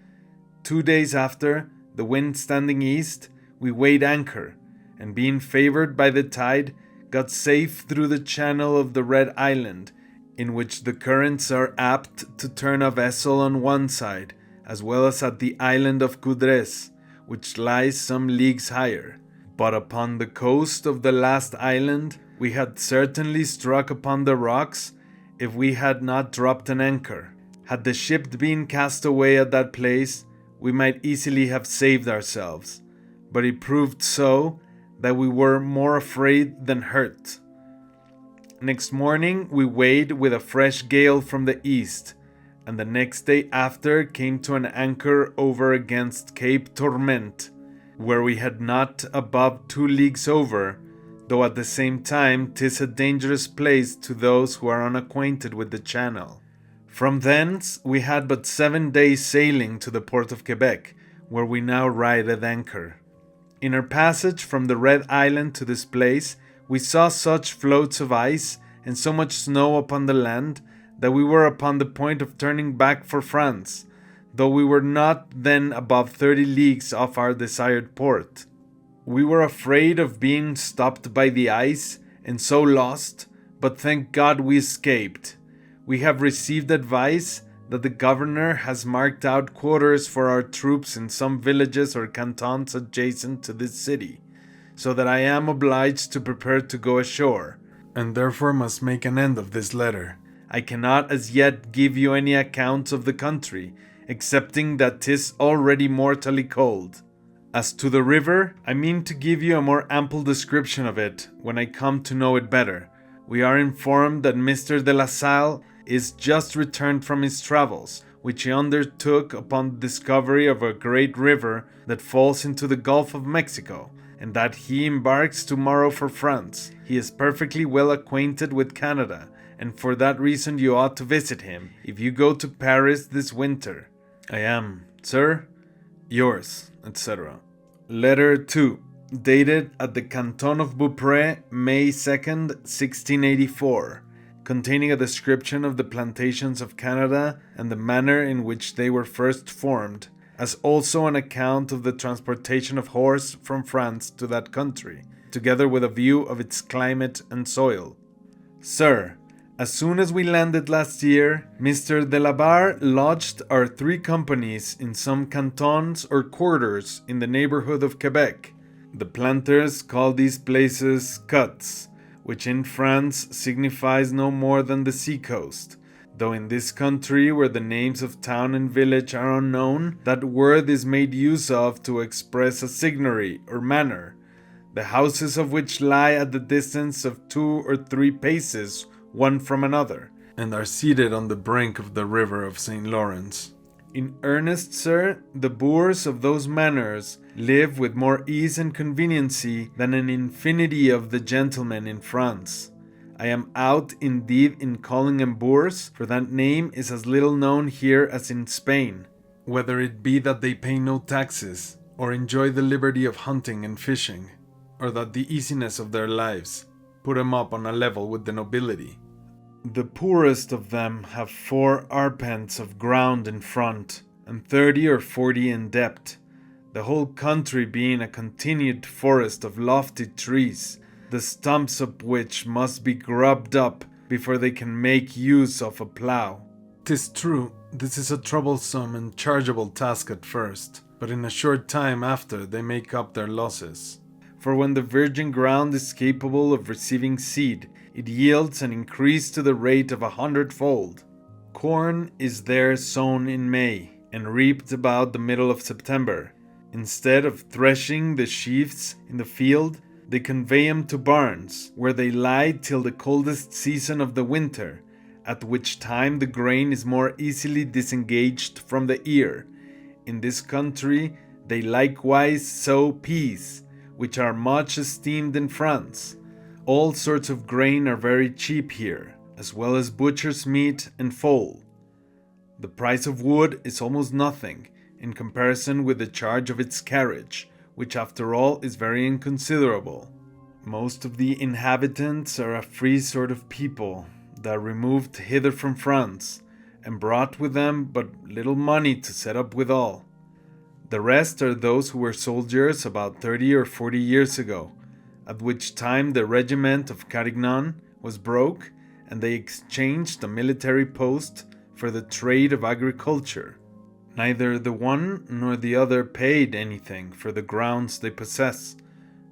2 days after, the wind standing east, we weighed anchor, and being favored by the tide, got safe through the channel of the Red Island, in which the currents are apt to turn a vessel on one side, as well as at the island of Coudres, which lies some leagues higher. But upon the coast of the last island, we had certainly struck upon the rocks if we had not dropped an anchor. Had the ship been cast away at that place, we might easily have saved ourselves, but it proved so that we were more afraid than hurt. Next morning we weighed with a fresh gale from the east, and the next day after came to an anchor over against Cape Tourmente, where we had not above 2 leagues over, though at the same time 'tis a dangerous place to those who are unacquainted with the channel. From thence we had but 7 days sailing to the port of Quebec, where we now ride at anchor. In our passage from the Red Island to this place, we saw such floats of ice and so much snow upon the land that we were upon the point of turning back for France, though we were not then above 30 leagues off our desired port. We were afraid of being stopped by the ice and so lost, but thank God we escaped. We have received advice that the governor has marked out quarters for our troops in some villages or cantons adjacent to this city, so that I am obliged to prepare to go ashore, and therefore must make an end of this letter. I cannot as yet give you any account of the country, excepting that 'tis already mortally cold. As to the river, I mean to give you a more ample description of it when I come to know it better. We are informed that Mr. de La Salle is just returned from his travels, which he undertook upon the discovery of a great river that falls into the Gulf of Mexico, and that he embarks tomorrow for France. He is perfectly well acquainted with Canada, and for that reason you ought to visit him if you go to Paris this winter. I am, Sir, yours, etc. Letter 2, dated at the Canton of Beaupré, May 2nd, 1684, containing a description of the plantations of Canada and the manner in which they were first formed, as also an account of the transportation of horse from France to that country, together with a view of its climate and soil. Sir, as soon as we landed last year, Mr. de la Barre lodged our 3 companies in some cantons or quarters in the neighborhood of Quebec. The planters call these places cuts, which in France signifies no more than the sea-coast, though in this country, where the names of town and village are unknown, that word is made use of to express a seigneury or manor, the houses of which lie at the distance of 2 or 3 paces one from another, and are seated on the brink of the river of St. Lawrence. In earnest, sir, the boors of those manors live with more ease and conveniency than an infinity of the gentlemen in France. I am out indeed in calling them boors, for that name is as little known here as in Spain, whether it be that they pay no taxes, or enjoy the liberty of hunting and fishing, or that the easiness of their lives put them up on a level with the nobility. The poorest of them have 4 arpents of ground in front, and 30 or 40 in depth, the whole country being a continued forest of lofty trees, the stumps of which must be grubbed up before they can make use of a plough. 'Tis true, this is a troublesome and chargeable task at first, but in a short time after they make up their losses. For when the virgin ground is capable of receiving seed, it yields an increase to the rate of 100-fold. Corn is there sown in May, and reaped about the middle of September. Instead of threshing the sheaves in the field, they convey them to barns, where they lie till the coldest season of the winter, at which time the grain is more easily disengaged from the ear. In this country they likewise sow peas, which are much esteemed in France. All sorts of grain are very cheap here, as well as butcher's meat and foal. The price of wood is almost nothing, in comparison with the charge of its carriage, which after all is very inconsiderable. Most of the inhabitants are a free sort of people, that removed hither from France, and brought with them but little money to set up withal. The rest are those who were soldiers about 30 or 40 years ago, at which time the regiment of Carignan was broke, and they exchanged a military post for the trade of agriculture. Neither the one nor the other paid anything for the grounds they possess,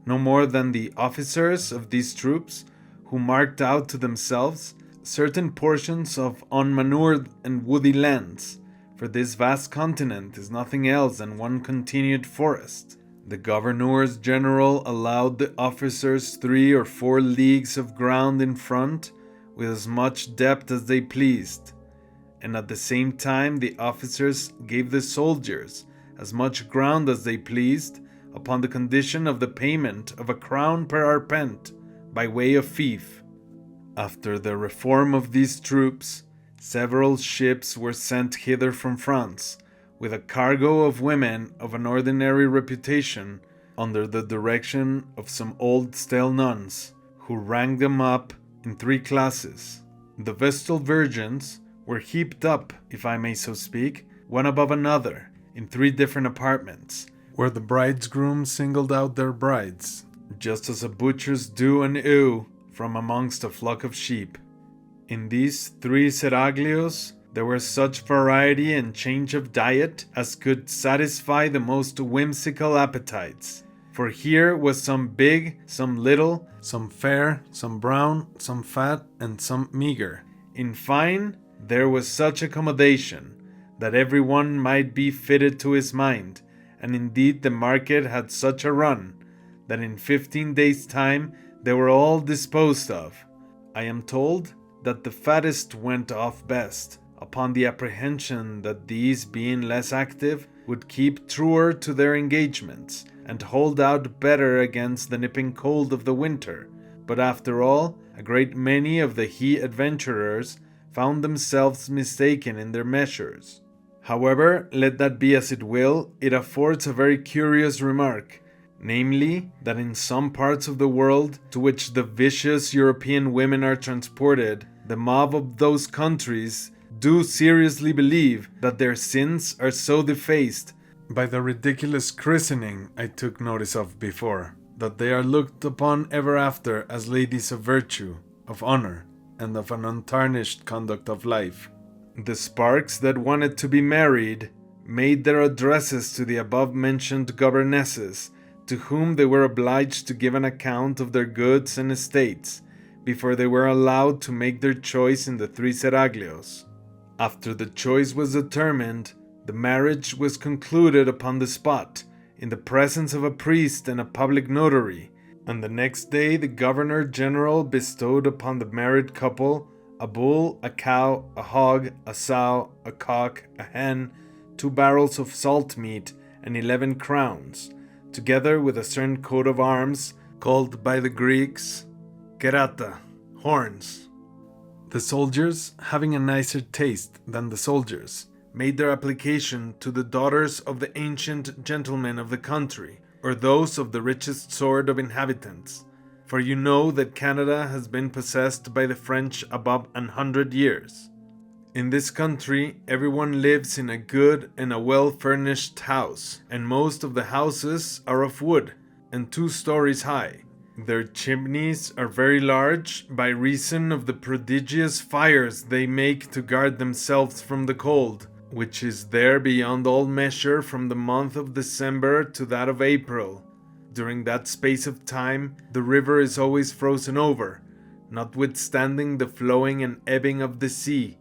no more than the officers of these troops, who marked out to themselves certain portions of unmanured and woody lands, for this vast continent is nothing else than one continued forest. The governors general allowed the officers 3 or 4 leagues of ground in front, with as much depth as they pleased, and at the same time the officers gave the soldiers as much ground as they pleased, upon the condition of the payment of 1 crown per arpent by way of fief. After the reform of these troops, several ships were sent hither from France, with a cargo of women of an ordinary reputation, under the direction of some old stale nuns, who ranked them up in 3 classes. The Vestal Virgins were heaped up, if I may so speak, one above another, in 3 different apartments, where the bridegrooms singled out their brides, just as a butchers do an ewe from amongst a flock of sheep. In these 3 seraglios there was such variety and change of diet as could satisfy the most whimsical appetites. For here was some big, some little, some fair, some brown, some fat, and some meager. In fine, there was such accommodation, that every one might be fitted to his mind, and indeed the market had such a run, that in 15 days' time they were all disposed of. I am told that the fattest went off best, upon the apprehension that these, being less active, would keep truer to their engagements, and hold out better against the nipping cold of the winter. But after all, a great many of the he-adventurers found themselves mistaken in their measures. However, let that be as it will, it affords a very curious remark, namely, that in some parts of the world to which the vicious European women are transported, the mob of those countries do seriously believe that their sins are so defaced by the ridiculous christening I took notice of before, that they are looked upon ever after as ladies of virtue, of honor, and of an untarnished conduct of life. The sparks that wanted to be married made their addresses to the above-mentioned governesses, to whom they were obliged to give an account of their goods and estates, before they were allowed to make their choice in the 3 seraglios. After the choice was determined, the marriage was concluded upon the spot, in the presence of a priest and a public notary, and the next day the governor-general bestowed upon the married couple a bull, a cow, a hog, a sow, a cock, a hen, 2 barrels of salt meat, and 11 crowns, together with a certain coat of arms, called by the Greeks kerata, Horns. The soldiers, having a nicer taste than the soldiers, made their application to the daughters of the ancient gentlemen of the country, or those of the richest sort of inhabitants. For you know that Canada has been possessed by the French above 100 years. In this country, everyone lives in a good and a well-furnished house, and most of the houses are of wood, and 2 stories high. Their chimneys are very large by reason of the prodigious fires they make to guard themselves from the cold, which is there beyond all measure from the month of December to that of April. During that space of time, the river is always frozen over, notwithstanding the flowing and ebbing of the sea,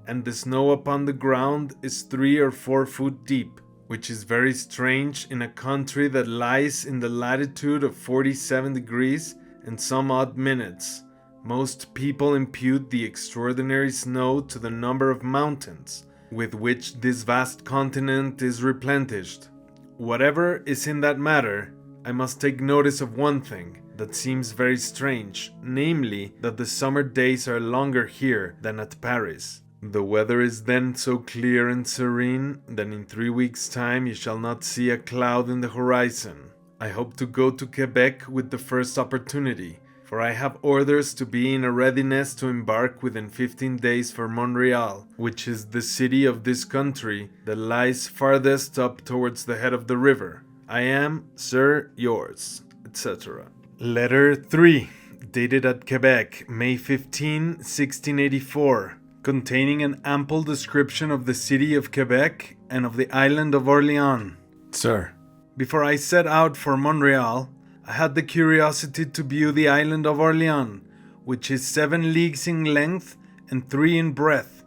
and the snow upon the ground is 3 or 4 foot deep, which is very strange in a country that lies in the latitude of 47 degrees and some odd minutes. Most people impute the extraordinary snow to the number of mountains with which this vast continent is replenished. Whatever is in that matter, I must take notice of one thing that seems very strange, namely that the summer days are longer here than at Paris. The weather is then so clear and serene that in 3 weeks' time you shall not see a cloud in the horizon. I hope to go to Quebec with the first opportunity, for I have orders to be in a readiness to embark within 15 days for Montreal, which is the city of this country that lies farthest up towards the head of the river. I am, Sir, yours, etc. Letter 3, dated at Quebec, May 15, 1684. Containing an ample description of the city of Quebec and of the island of Orleans. Sir, before I set out for Montreal, I had the curiosity to view the island of Orleans, which is 7 leagues in length and 3 in breadth.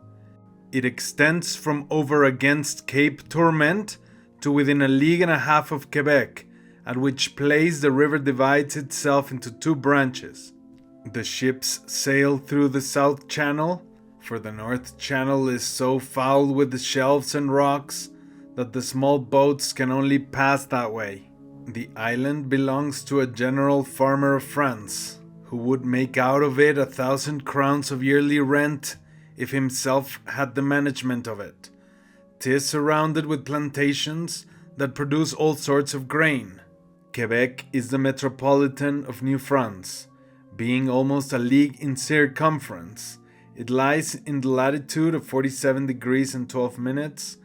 It extends from over against Cape Tourmente to within 1.5 leagues of Quebec, at which place the river divides itself into 2 branches. The ships sail through the South Channel, for the North Channel is so foul with the shelves and rocks that the small boats can only pass that way. The island belongs to a general farmer of France, who would make out of it 1,000 crowns of yearly rent if himself had the management of it. 'Tis surrounded with plantations that produce all sorts of grain. Quebec is the metropolitan of New France, being almost 1 league in circumference. It lies in the latitude of 47 degrees and 12 minutes.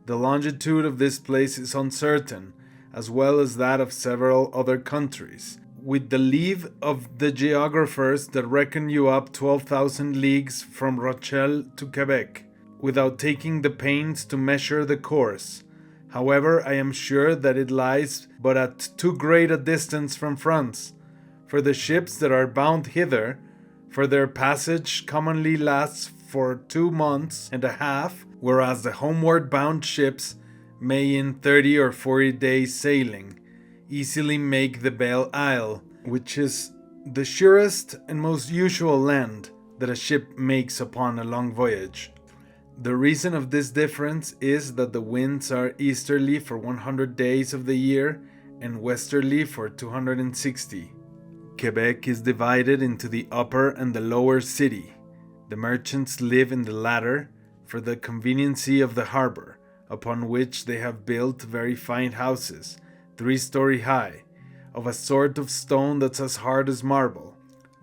The longitude of this place is uncertain, as well as that of several other countries. With the leave of the geographers that reckon you up 12,000 leagues from Rochelle to Quebec, without taking the pains to measure the course. However, I am sure that it lies but at too great a distance from France, for the ships that are bound hither, for their passage commonly lasts for 2 months and a half, whereas the homeward bound ships may in 30 or 40 days sailing easily make the Belle Isle, which is the surest and most usual land that a ship makes upon a long voyage. The reason of this difference is that the winds are easterly for 100 days of the year and westerly for 260. Quebec is divided into the upper and the lower city. The merchants live in the latter for the conveniency of the harbor, upon which they have built very fine houses, 3-story high, of a sort of stone that's as hard as marble.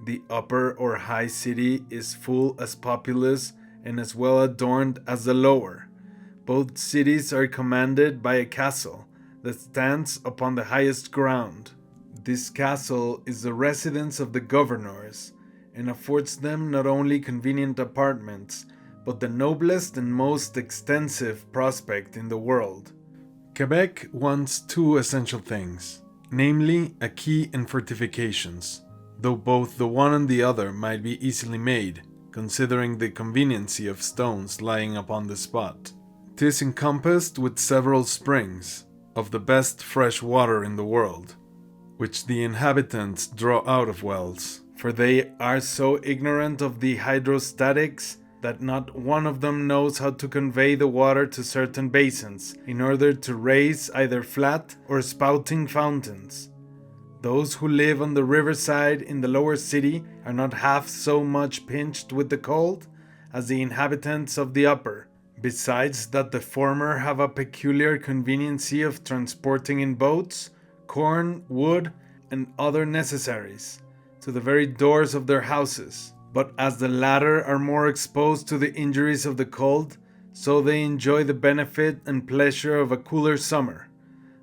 The upper or high city is full as populous and as well adorned as the lower. Both cities are commanded by a castle that stands upon the highest ground. This castle is the residence of the governors, and affords them not only convenient apartments, but the noblest and most extensive prospect in the world. Quebec wants 2 essential things, namely a quay and fortifications, though both the one and the other might be easily made, considering the conveniency of stones lying upon the spot. 'Tis encompassed with several springs, of the best fresh water in the world, which the inhabitants draw out of wells, for they are so ignorant of the hydrostatics that not one of them knows how to convey the water to certain basins in order to raise either flat or spouting fountains. Those who live on the riverside in the lower city are not half so much pinched with the cold as the inhabitants of the upper, besides that the former have a peculiar conveniency of transporting in boats, corn, wood, and other necessaries, to the very doors of their houses. But as the latter are more exposed to the injuries of the cold, so they enjoy the benefit and pleasure of a cooler summer.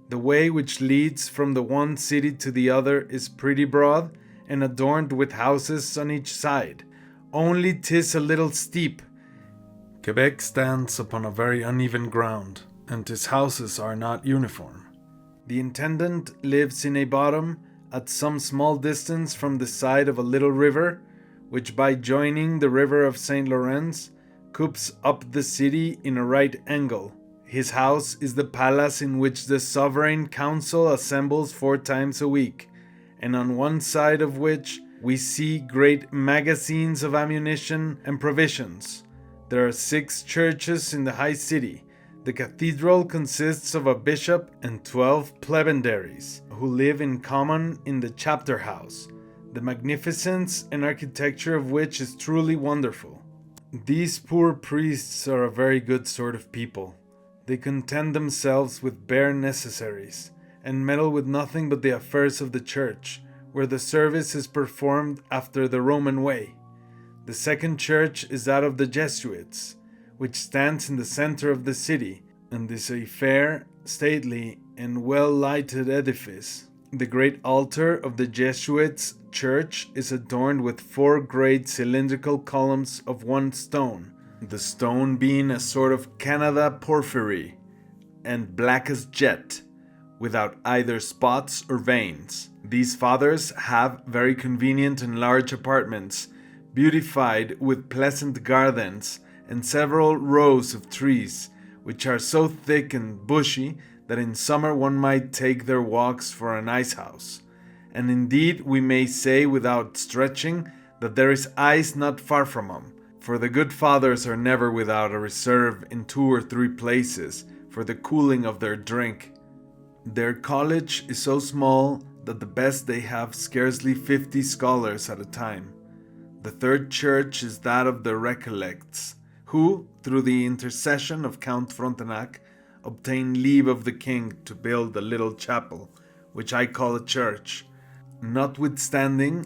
The way which leads from the one city to the other is pretty broad and adorned with houses on each side, only 'tis a little steep. Quebec stands upon a very uneven ground, and its houses are not uniform. The intendant lives in a bottom at some small distance from the side of a little river, which by joining the river of St. Lawrence, coops up the city in a right angle. His house is the palace in which the sovereign council assembles 4 times a week, and on one side of which we see great magazines of ammunition and provisions. There are 6 churches in the high city. The cathedral consists of a bishop and 12 plebendaries, who live in common in the chapter house, the magnificence and architecture of which is truly wonderful. These poor priests are a very good sort of people. They content themselves with bare necessaries, and meddle with nothing but the affairs of the church, where the service is performed after the Roman way. The second church is that of the Jesuits, which stands in the center of the city, and is a fair, stately, and well-lighted edifice. The great altar of the Jesuits' church is adorned with 4 great cylindrical columns of 1 stone, the stone being a sort of Canada porphyry, and black as jet, without either spots or veins. These fathers have very convenient and large apartments, beautified with pleasant gardens and several rows of trees, which are so thick and bushy that in summer one might take their walks for an ice house. And indeed we may say without stretching that there is ice not far from them, for the good fathers are never without a reserve in 2 or 3 places for the cooling of their drink. Their college is so small that the best they have scarcely 50 scholars at a time. The third church is that of the Recollects, who, through the intercession of Count Frontenac, obtained leave of the king to build a little chapel, which I call a church, notwithstanding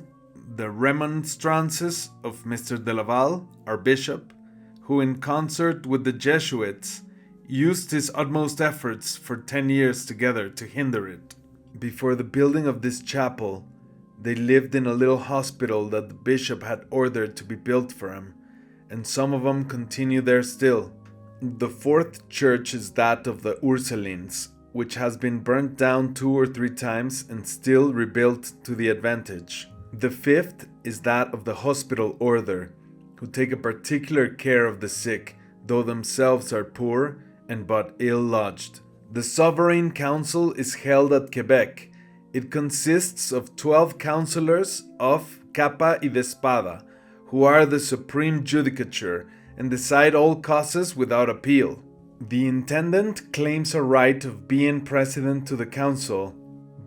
the remonstrances of Mr. de Laval, our bishop, who in concert with the Jesuits used his utmost efforts for 10 years together to hinder it. Before the building of this chapel, they lived in a little hospital that the bishop had ordered to be built for him, and some of them continue there still. The 4th church is that of the Ursulines, which has been burnt down 2 or 3 times and still rebuilt to the advantage. The 5th is that of the hospital order, who take a particular care of the sick, though themselves are poor and but ill lodged. The sovereign council is held at Quebec. It consists of 12 councillors of capa y de espada, who are the supreme judicature and decide all causes without appeal. The intendant claims a right of being president to the council,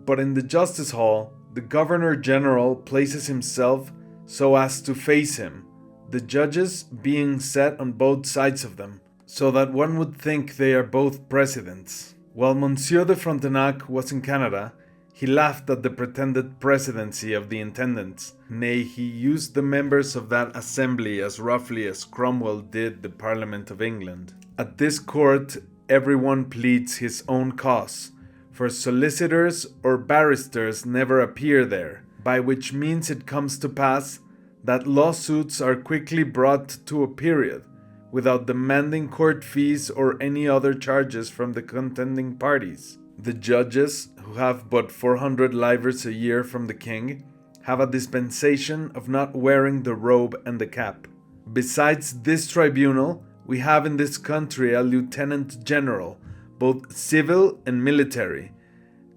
but in the justice hall, the governor general places himself so as to face him, the judges being set on both sides of them, so that one would think they are both presidents. While Monsieur de Frontenac was in Canada, he laughed at the pretended presidency of the intendants. Nay, he used the members of that assembly as roughly as Cromwell did the Parliament of England. At this court, everyone pleads his own cause, for solicitors or barristers never appear there, by which means it comes to pass that lawsuits are quickly brought to a period, without demanding court fees or any other charges from the contending parties. The judges, who have but 400 livres a year from the king, have a dispensation of not wearing the robe and the cap. Besides this tribunal, we have in this country a lieutenant general, both civil and military,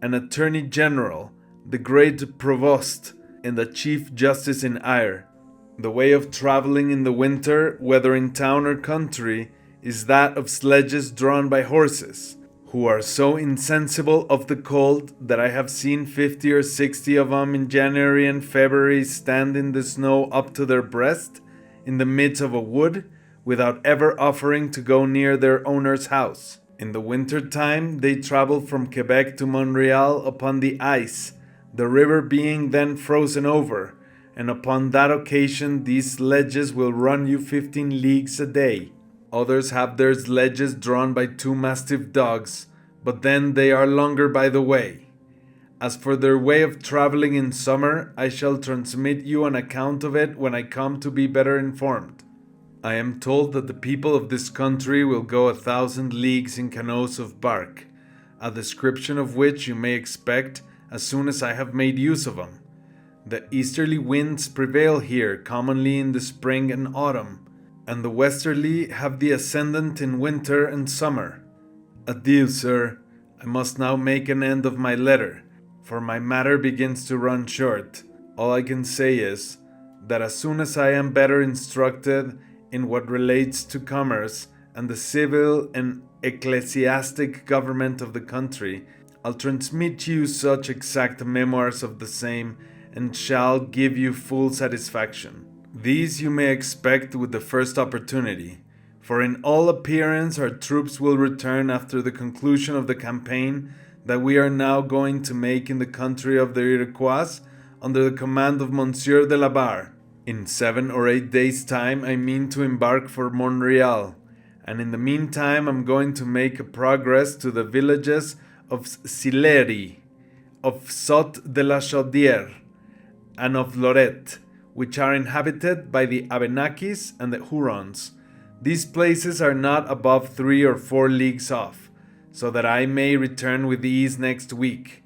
an attorney general, the great provost, and a chief justice in Eyre. The way of traveling in the winter, whether in town or country, is that of sledges drawn by horses, who are so insensible of the cold that I have seen 50 or 60 of them in January and February stand in the snow up to their breast in the midst of a wood, without ever offering to go near their owner's house. In the winter time they travel from Quebec to Montreal upon the ice, the river being then frozen over, and upon that occasion these sledges will run you 15 leagues a day. Others have their sledges drawn by 2 mastiff dogs, but then they are longer by the way. As for their way of traveling in summer, I shall transmit you an account of it when I come to be better informed. I am told that the people of this country will go 1,000 leagues in canoes of bark, a description of which you may expect as soon as I have made use of them. The easterly winds prevail here commonly in the spring and autumn, and the westerly have the ascendant in winter and summer. Adieu, sir. I must now make an end of my letter, for my matter begins to run short. All I can say is, that as soon as I am better instructed in what relates to commerce and the civil and ecclesiastic government of the country, I'll transmit you such exact memoirs of the same, and shall give you full satisfaction. These you may expect with the first opportunity, for in all appearance our troops will return after the conclusion of the campaign that we are now going to make in the country of the Iroquois under the command of Monsieur de la Barre. In 7 or 8 days' time I mean to embark for Montreal, and in the meantime I'm going to make a progress to the villages of Sillery, of Saut de la Chaudière, and of Lorette, which are inhabited by the Abenakis and the Hurons. These places are not above 3 or 4 leagues off, so that I may return with ease next week.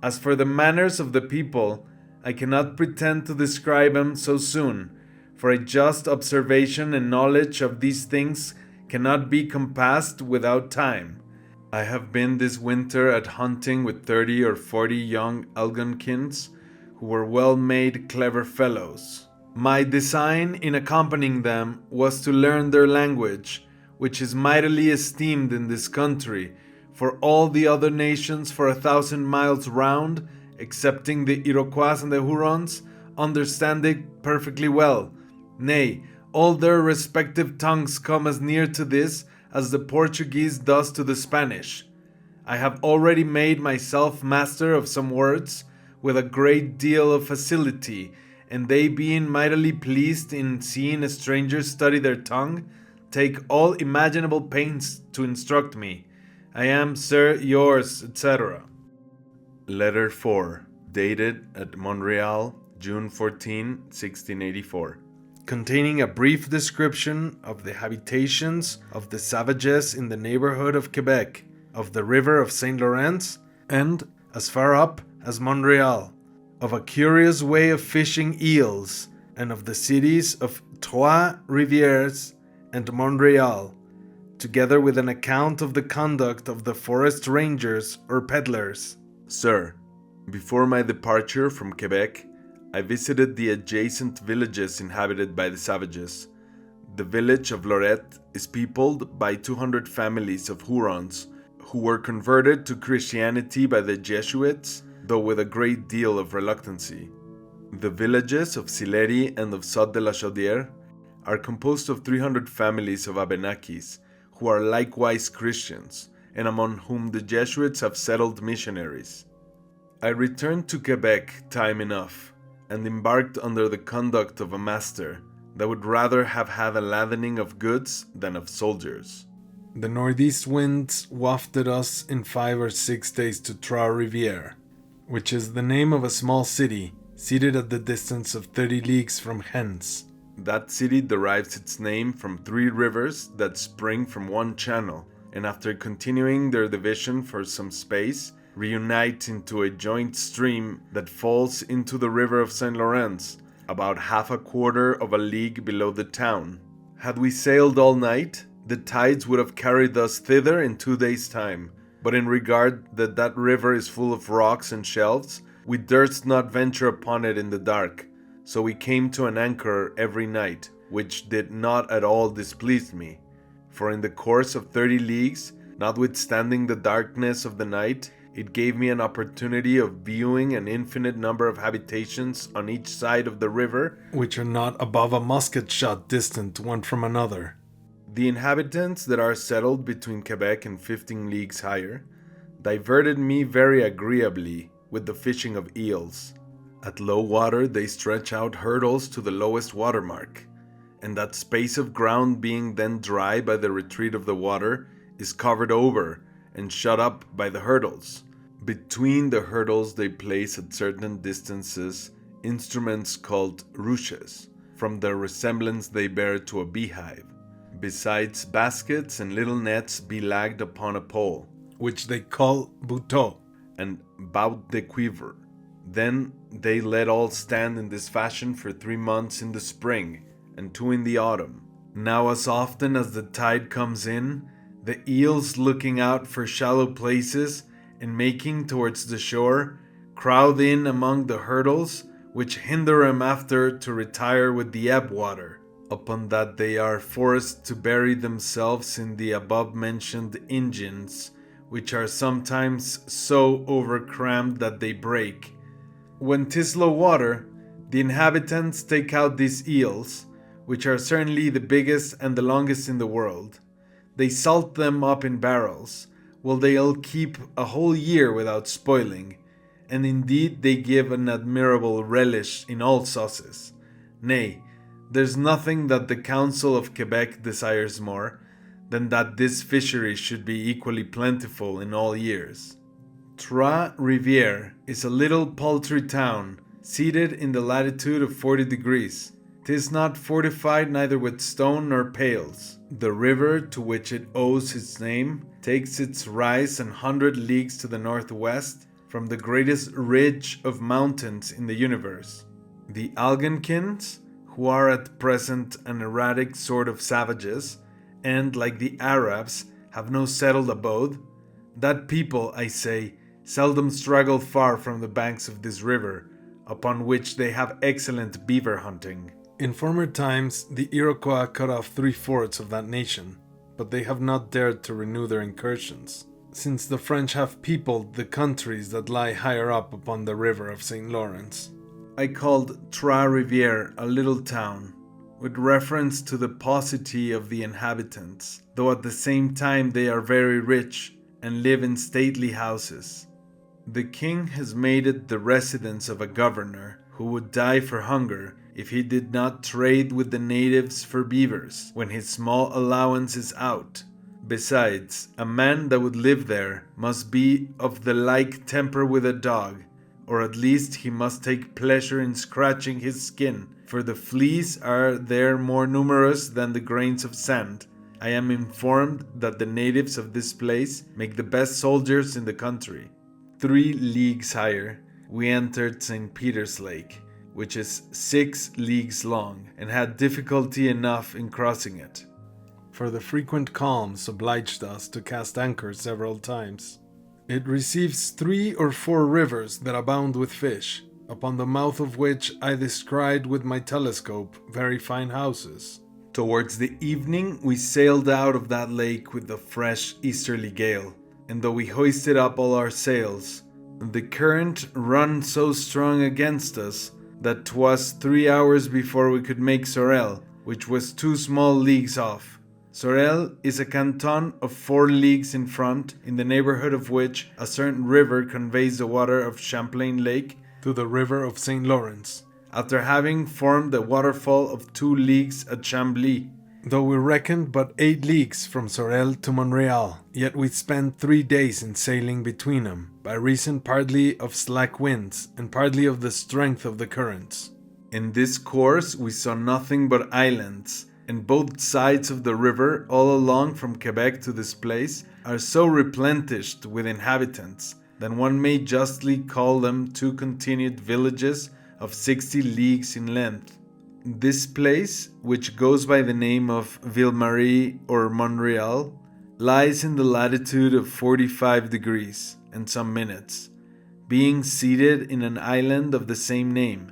As for the manners of the people, I cannot pretend to describe them so soon, for a just observation and knowledge of these things cannot be compassed without time. I have been this winter at hunting with 30 or 40 young Algonkins, who were well-made, clever fellows. My design in accompanying them was to learn their language, which is mightily esteemed in this country, for all the other nations for 1,000 miles round, excepting the Iroquois and the Hurons, understand it perfectly well. Nay, all their respective tongues come as near to this as the Portuguese does to the Spanish. I have already made myself master of some words, with a great deal of facility, and they being mightily pleased in seeing a stranger study their tongue, take all imaginable pains to instruct me. I am, sir, yours, etc. Letter 4, dated at Montreal, June 14, 1684. Containing a brief description of the habitations of the savages in the neighborhood of Quebec, of the river of St. Lawrence, and as far up as Montreal, of a curious way of fishing eels, and of the cities of Trois-Rivières and Montreal, together with an account of the conduct of the forest rangers or peddlers. Sir, before my departure from Quebec, I visited the adjacent villages inhabited by the savages. The village of Lorette is peopled by 200 families of Hurons, who were converted to Christianity by the Jesuits, though with a great deal of reluctancy. The villages of Sillery and of Saut de la Chaudière are composed of 300 families of Abenakis, who are likewise Christians, and among whom the Jesuits have settled missionaries. I returned to Quebec time enough, and embarked under the conduct of a master that would rather have had a ladening of goods than of soldiers. The northeast winds wafted us in 5 or 6 days to Trois-Rivières, which is the name of a small city, seated at the distance of 30 leagues from hence. That city derives its name from 3 rivers that spring from one channel, and after continuing their division for some space, reunite into a joint stream that falls into the river of St. Lawrence, about half a quarter of a league below the town. Had we sailed all night, the tides would have carried us thither in 2 days' time, but in regard that that river is full of rocks and shelves, we durst not venture upon it in the dark, so we came to an anchor every night, which did not at all displease me, for in the course of 30 leagues Notwithstanding the darkness of the night, it gave me an opportunity of viewing an infinite number of habitations on each side of the river, which are not above a musket shot distant one from another. The inhabitants that are settled between Quebec and 15 leagues higher diverted me very agreeably with the fishing of eels. At low water they stretch out hurdles to the lowest watermark, and that space of ground being then dry by the retreat of the water is covered over and shut up by the hurdles. Between the hurdles they place at certain distances instruments called ruches, from their resemblance they bear to a beehive, besides baskets and little nets belagged upon a pole, which they call bouteaux, and bout de cuivre. Then they let all stand in this fashion for 3 months in the spring, and 2 in the autumn. Now as often as the tide comes in, the eels, looking out for shallow places and making towards the shore, crowd in among the hurdles, which hinder them after to retire with the ebb water. Upon that they are forced to bury themselves in the above-mentioned engines, which are sometimes so overcrammed that they break. When 'tis low water, the inhabitants take out these eels, which are certainly the biggest and the longest in the world. They salt them up in barrels, while they'll keep a whole year without spoiling, and indeed they give an admirable relish in all sauces. Nay, there's nothing that the Council of Quebec desires more than that this fishery should be equally plentiful in all years. Trois-Rivières is a little paltry town, seated in the latitude of 40 degrees. 'Tis not fortified neither with stone nor pales. The river to which it owes its name takes its rise 100 leagues to the northwest from the greatest ridge of mountains in the universe. The Algonkins, who are at present an erratic sort of savages, and, like the Arabs, have no settled abode, that people, I say, seldom straggle far from the banks of this river, upon which they have excellent beaver hunting. In former times, the Iroquois cut off 3/4 of that nation, but they have not dared to renew their incursions, since the French have peopled the countries that lie higher up upon the river of St. Lawrence. I called Trois-Rivières a little town, with reference to the paucity of the inhabitants, though at the same time they are very rich and live in stately houses. The king has made it the residence of a governor who would die for hunger if he did not trade with the natives for beavers when his small allowance is out. Besides, a man that would live there must be of the like temper with a dog, or at least he must take pleasure in scratching his skin, for the fleas are there more numerous than the grains of sand. I am informed that the natives of this place make the best soldiers in the country. 3 leagues higher, we entered St. Peter's Lake, which is 6 leagues long, and had difficulty enough in crossing it, for the frequent calms obliged us to cast anchor several times. It receives 3 or 4 rivers that abound with fish, upon the mouth of which I descried with my telescope very fine houses. Towards the evening we sailed out of that lake with a fresh easterly gale, and though we hoisted up all our sails, the current run so strong against us that 'twas 3 hours before we could make Sorel, which was 2 small leagues off. Sorel is a canton of 4 leagues in front, in the neighborhood of which a certain river conveys the water of Champlain Lake to the river of St. Lawrence, after having formed a waterfall of 2 leagues at Chambly. Though we reckoned but 8 leagues from Sorel to Montreal, yet we spent 3 days in sailing between them, by reason partly of slack winds and partly of the strength of the currents. In this course we saw nothing but islands, and both sides of the river all along from Quebec to this place are so replenished with inhabitants that one may justly call them 2 continued villages of 60 leagues in length. This place, which goes by the name of Ville-Marie or Montreal, lies in the latitude of 45 degrees and some minutes, being seated in an island of the same name,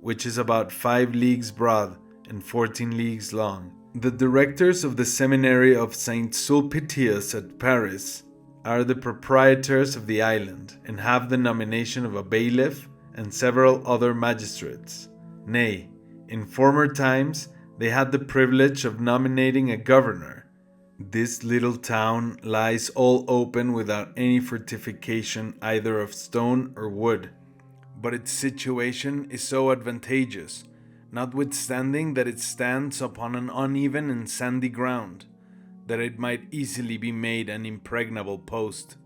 which is about 5 leagues broad and 14 leagues long. The directors of the seminary of Saint Sulpicius at Paris are the proprietors of the island and have the nomination of a bailiff and several other magistrates. Nay, in former times they had the privilege of nominating a governor. This little town lies all open without any fortification either of stone or wood, but its situation is so advantageous, notwithstanding that it stands upon an uneven and sandy ground, that it might easily be made an impregnable post.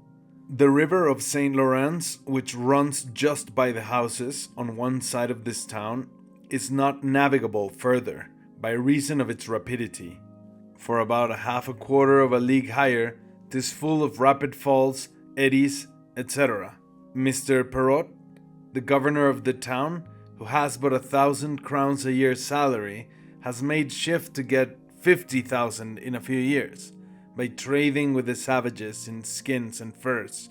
The river of St. Lawrence, which runs just by the houses on one side of this town, is not navigable further, by reason of its rapidity. For about a quarter of a league higher, 'tis full of rapid falls, eddies, etc. Mr. Perrot, the governor of the town, who has but 1,000 crowns a year salary, has made shift to get 50,000 in a few years, by trading with the savages in skins and furs.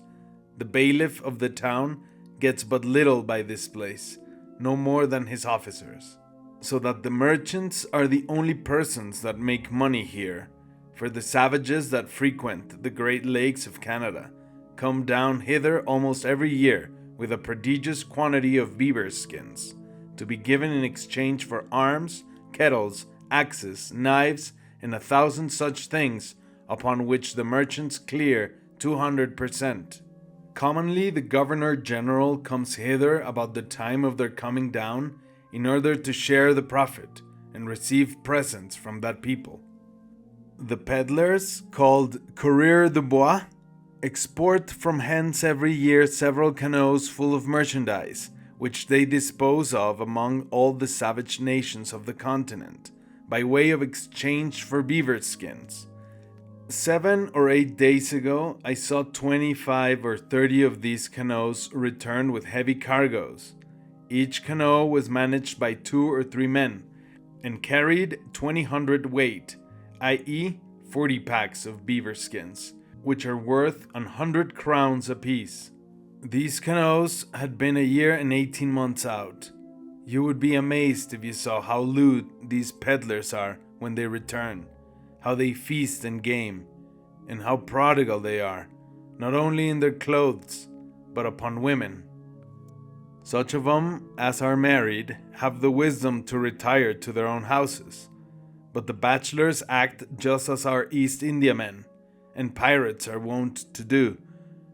The bailiff of the town gets but little by this place, no more than his officers. So that the merchants are the only persons that make money here, for the savages that frequent the Great Lakes of Canada come down hither almost every year with a prodigious quantity of beaver skins, to be given in exchange for arms, kettles, axes, knives, and 1,000 such things, upon which the merchants clear 200%. Commonly the Governor-General comes hither about the time of their coming down, in order to share the profit and receive presents from that people. The peddlers, called coureurs de bois, export from hence every year several canoes full of merchandise, which they dispose of among all the savage nations of the continent, by way of exchange for beaver skins. 7 or 8 days ago, I saw 25 or 30 of these canoes return with heavy cargoes. Each canoe was managed by 2 or 3 men, and carried 20 hundredweight, i.e. 40 packs of beaver skins, which are worth 100 crowns apiece. These canoes had been a year and 18 months out. You would be amazed if you saw how lewd these peddlers are when they return, how they feast and game, and how prodigal they are, not only in their clothes, but upon women. Such of them as are married have the wisdom to retire to their own houses, but the bachelors act just as our East Indiamen and pirates are wont to do,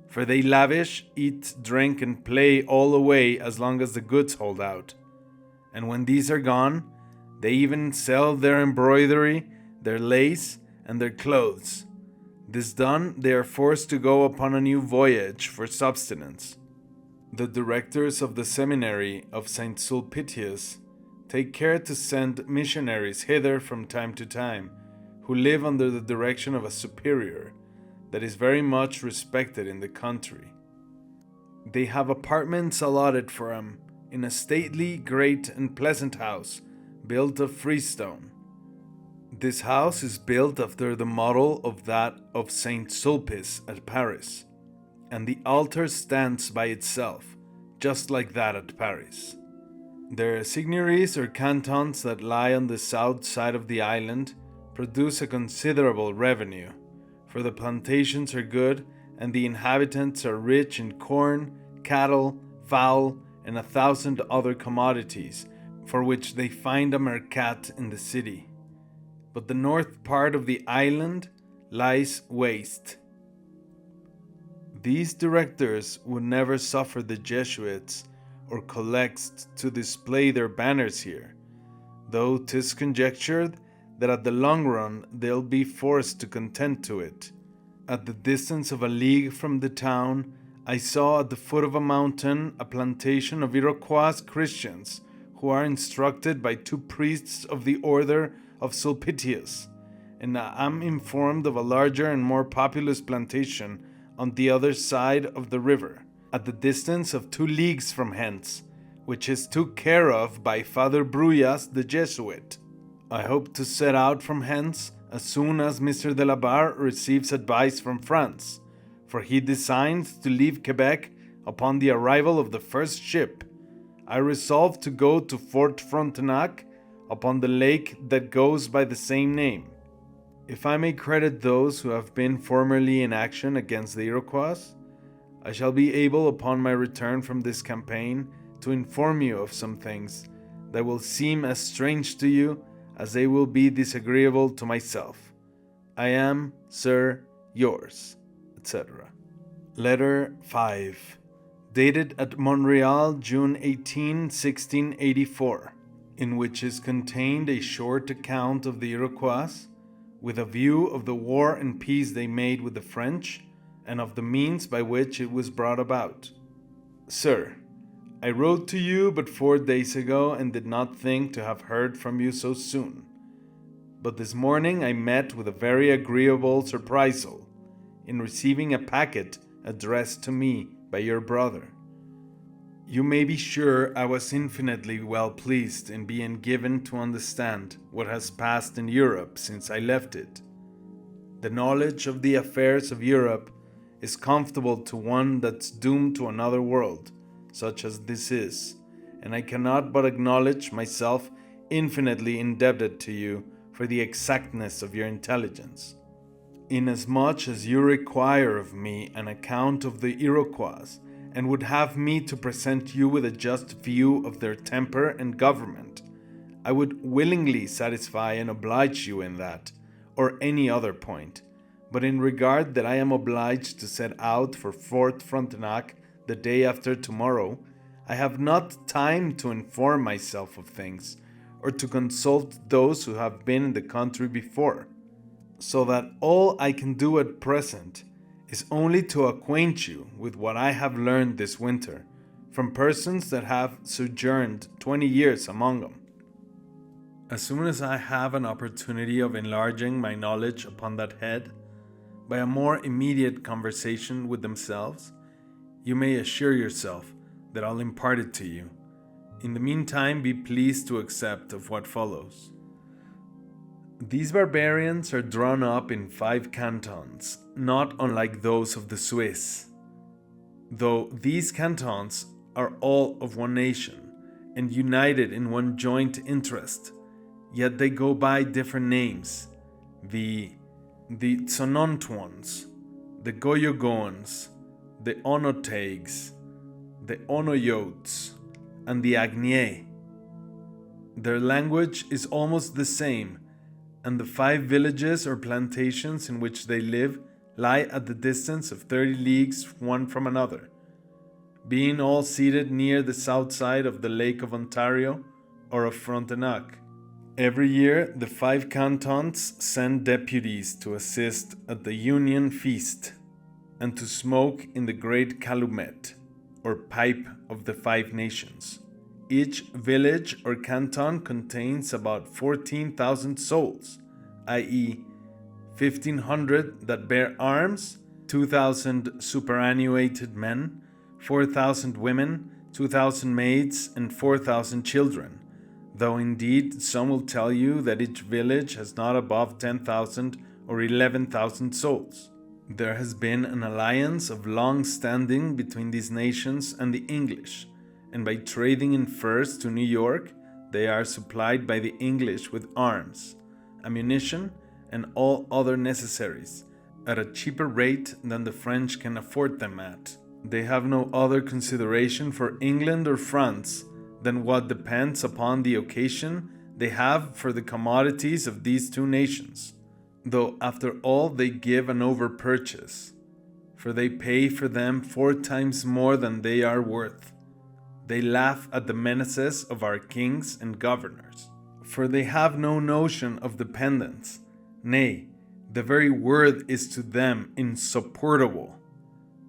for they lavish, eat, drink, and play all away as long as the goods hold out. And when these are gone, they even sell their embroidery, their lace, and their clothes. This done, they are forced to go upon a new voyage for subsistence. The directors of the seminary of St. Sulpicius take care to send missionaries hither from time to time, who live under the direction of a superior that is very much respected in the country. They have apartments allotted for them in a stately, great, and pleasant house built of freestone. This house is built after the model of that of St. Sulpice at Paris, and the altar stands by itself, just like that at Paris. Their seigneuries or cantons that lie on the south side of the island produce a considerable revenue, for the plantations are good and the inhabitants are rich in corn, cattle, fowl, and 1,000 other commodities, for which they find a mercat in the city. But the north part of the island lies waste. These directors would never suffer the Jesuits or collects to display their banners here, though 'tis conjectured that at the long run they'll be forced to contend to it. At the distance of a league from the town, I saw at the foot of a mountain a plantation of Iroquois Christians who are instructed by 2 priests of the order of Sulpicius, and I am informed of a larger and more populous plantation on the other side of the river, at the distance of 2 leagues from hence, which is took care of by Father Bruyas the Jesuit. I hope to set out from hence as soon as Mr. de la Barre receives advice from France, for he designs to leave Quebec upon the arrival of the first ship. I resolve to go to Fort Frontenac upon the lake that goes by the same name. If I may credit those who have been formerly in action against the Iroquois, I shall be able upon my return from this campaign to inform you of some things that will seem as strange to you as they will be disagreeable to myself. I am, sir, yours, etc. Letter 5, dated at Montreal, June 18, 1684, in which is contained a short account of the Iroquois, with a view of the war and peace they made with the French, and of the means by which it was brought about. Sir, I wrote to you but 4 days ago and did not think to have heard from you so soon. But this morning I met with a very agreeable surprisal in receiving a packet addressed to me by your brother. You may be sure I was infinitely well pleased in being given to understand what has passed in Europe since I left it. The knowledge of the affairs of Europe is comfortable to one that's doomed to another world, such as this is, and I cannot but acknowledge myself infinitely indebted to you for the exactness of your intelligence. Inasmuch as you require of me an account of the Iroquois, and would have me to present you with a just view of their temper and government, I would willingly satisfy and oblige you in that, or any other point. But in regard that I am obliged to set out for Fort Frontenac the day after tomorrow, I have not time to inform myself of things, or to consult those who have been in the country before, so that all I can do at present is only to acquaint you with what I have learned this winter, from persons that have sojourned 20 years among them. As soon as I have an opportunity of enlarging my knowledge upon that head, by a more immediate conversation with themselves, you may assure yourself that I'll impart it to you. In the meantime, be pleased to accept of what follows. These barbarians are drawn up in 5 cantons, not unlike those of the Swiss. Though these cantons are all of one nation, and united in one joint interest, yet they go by different names. The Tsonontuans, the Goyogoans, the Onotags, the Onoyotes, and the Agnier. Their language is almost the same, and the 5 villages or plantations in which they live lie at the distance of 30 leagues one from another, being all seated near the south side of the Lake of Ontario or of Frontenac. Every year, the 5 cantons send deputies to assist at the Union Feast and to smoke in the great calumet, or pipe of the 5 nations. Each village or canton contains about 14,000 souls, i.e., 1,500 that bear arms, 2,000 superannuated men, 4,000 women, 2,000 maids, and 4,000 children, though indeed some will tell you that each village has not above 10,000 or 11,000 souls. There has been an alliance of long standing between these nations and the English, and by trading in furs to New York, they are supplied by the English with arms, ammunition, and all other necessaries, at a cheaper rate than the French can afford them at. They have no other consideration for England or France than what depends upon the occasion they have for the commodities of these 2 nations, though after all they give an over-purchase, for they pay for them 4 times more than they are worth. They laugh at the menaces of our kings and governors, for they have no notion of dependence. Nay, the very word is to them insupportable.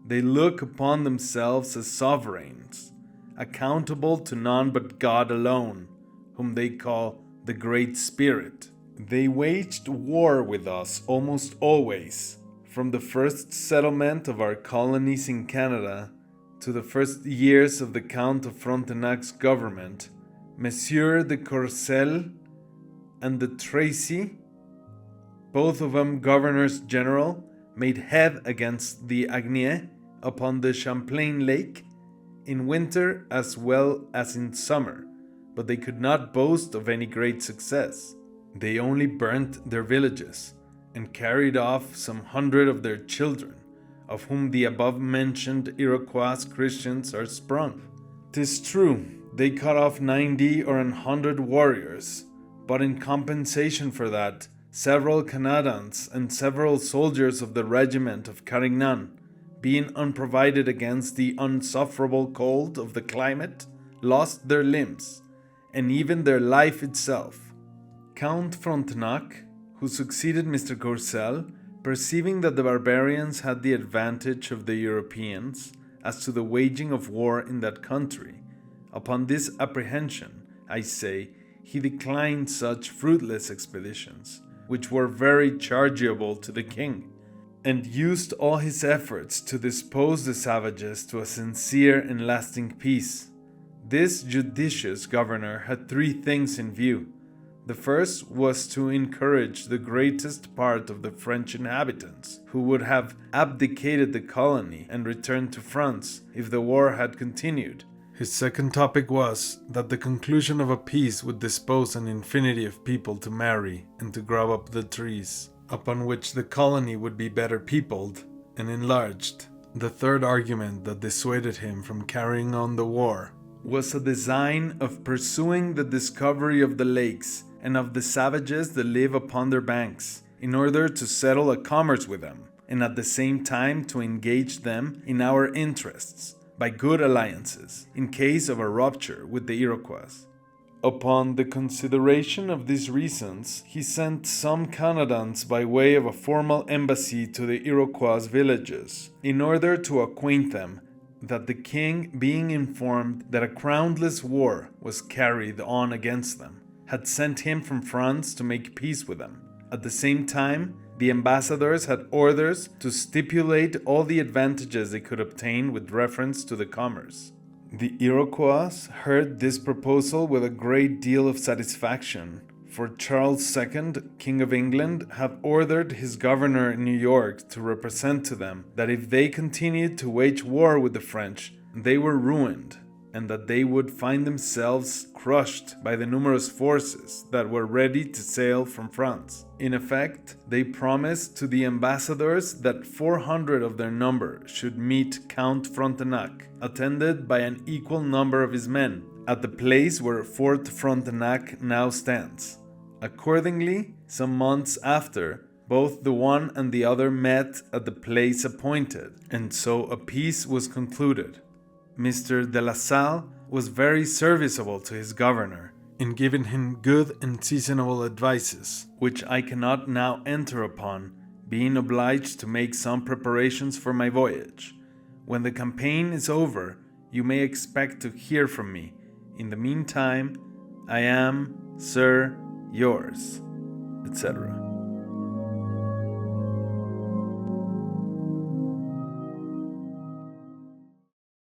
They look upon themselves as sovereigns, accountable to none but God alone, whom they call the Great Spirit. They waged war with us almost always, from the first settlement of our colonies in Canada to the first years of the Count of Frontenac's government. Monsieur de Courcelles and de Tracy, both of them governors general, made head against the Agnier upon the Champlain Lake, in winter as well as in summer, but they could not boast of any great success. They only burnt their villages, and carried off some 100 of their children, of whom the above-mentioned Iroquois Christians are sprung. 'Tis true, they cut off 90 or 100 warriors, but in compensation for that, several Canadians and several soldiers of the regiment of Carignan, being unprovided against the unsufferable cold of the climate, lost their limbs, and even their life itself. Count Frontenac, who succeeded Mr. Courcelle, perceiving that the barbarians had the advantage of the Europeans as to the waging of war in that country, upon this apprehension, I say, he declined such fruitless expeditions, which were very chargeable to the king, and used all his efforts to dispose the savages to a sincere and lasting peace. This judicious governor had 3 things in view. The first was to encourage the greatest part of the French inhabitants, who would have abdicated the colony and returned to France if the war had continued. His second topic was that the conclusion of a peace would dispose an infinity of people to marry and to grow up the trees, upon which the colony would be better peopled and enlarged. The third argument that dissuaded him from carrying on the war was a design of pursuing the discovery of the lakes and of the savages that live upon their banks, in order to settle a commerce with them, and at the same time to engage them in our interests, by good alliances, in case of a rupture with the Iroquois. Upon the consideration of these reasons, he sent some Canadians by way of a formal embassy to the Iroquois villages, in order to acquaint them that the king, being informed that a groundless war was carried on against them, had sent him from France to make peace with them. At the same time, the ambassadors had orders to stipulate all the advantages they could obtain with reference to the commerce. The Iroquois heard this proposal with a great deal of satisfaction, for Charles II, King of England, had ordered his governor in New York to represent to them that if they continued to wage war with the French, they were ruined, and that they would find themselves crushed by the numerous forces that were ready to sail from France. In effect, they promised to the ambassadors that 400 of their number should meet Count Frontenac, attended by an equal number of his men, at the place where Fort Frontenac now stands. Accordingly, some months after, both the one and the other met at the place appointed, and so a peace was concluded. Mr. de La Salle was very serviceable to his governor in giving him good and seasonable advices, which I cannot now enter upon, being obliged to make some preparations for my voyage. When the campaign is over, you may expect to hear from me. In the meantime, I am, Sir, yours, etc.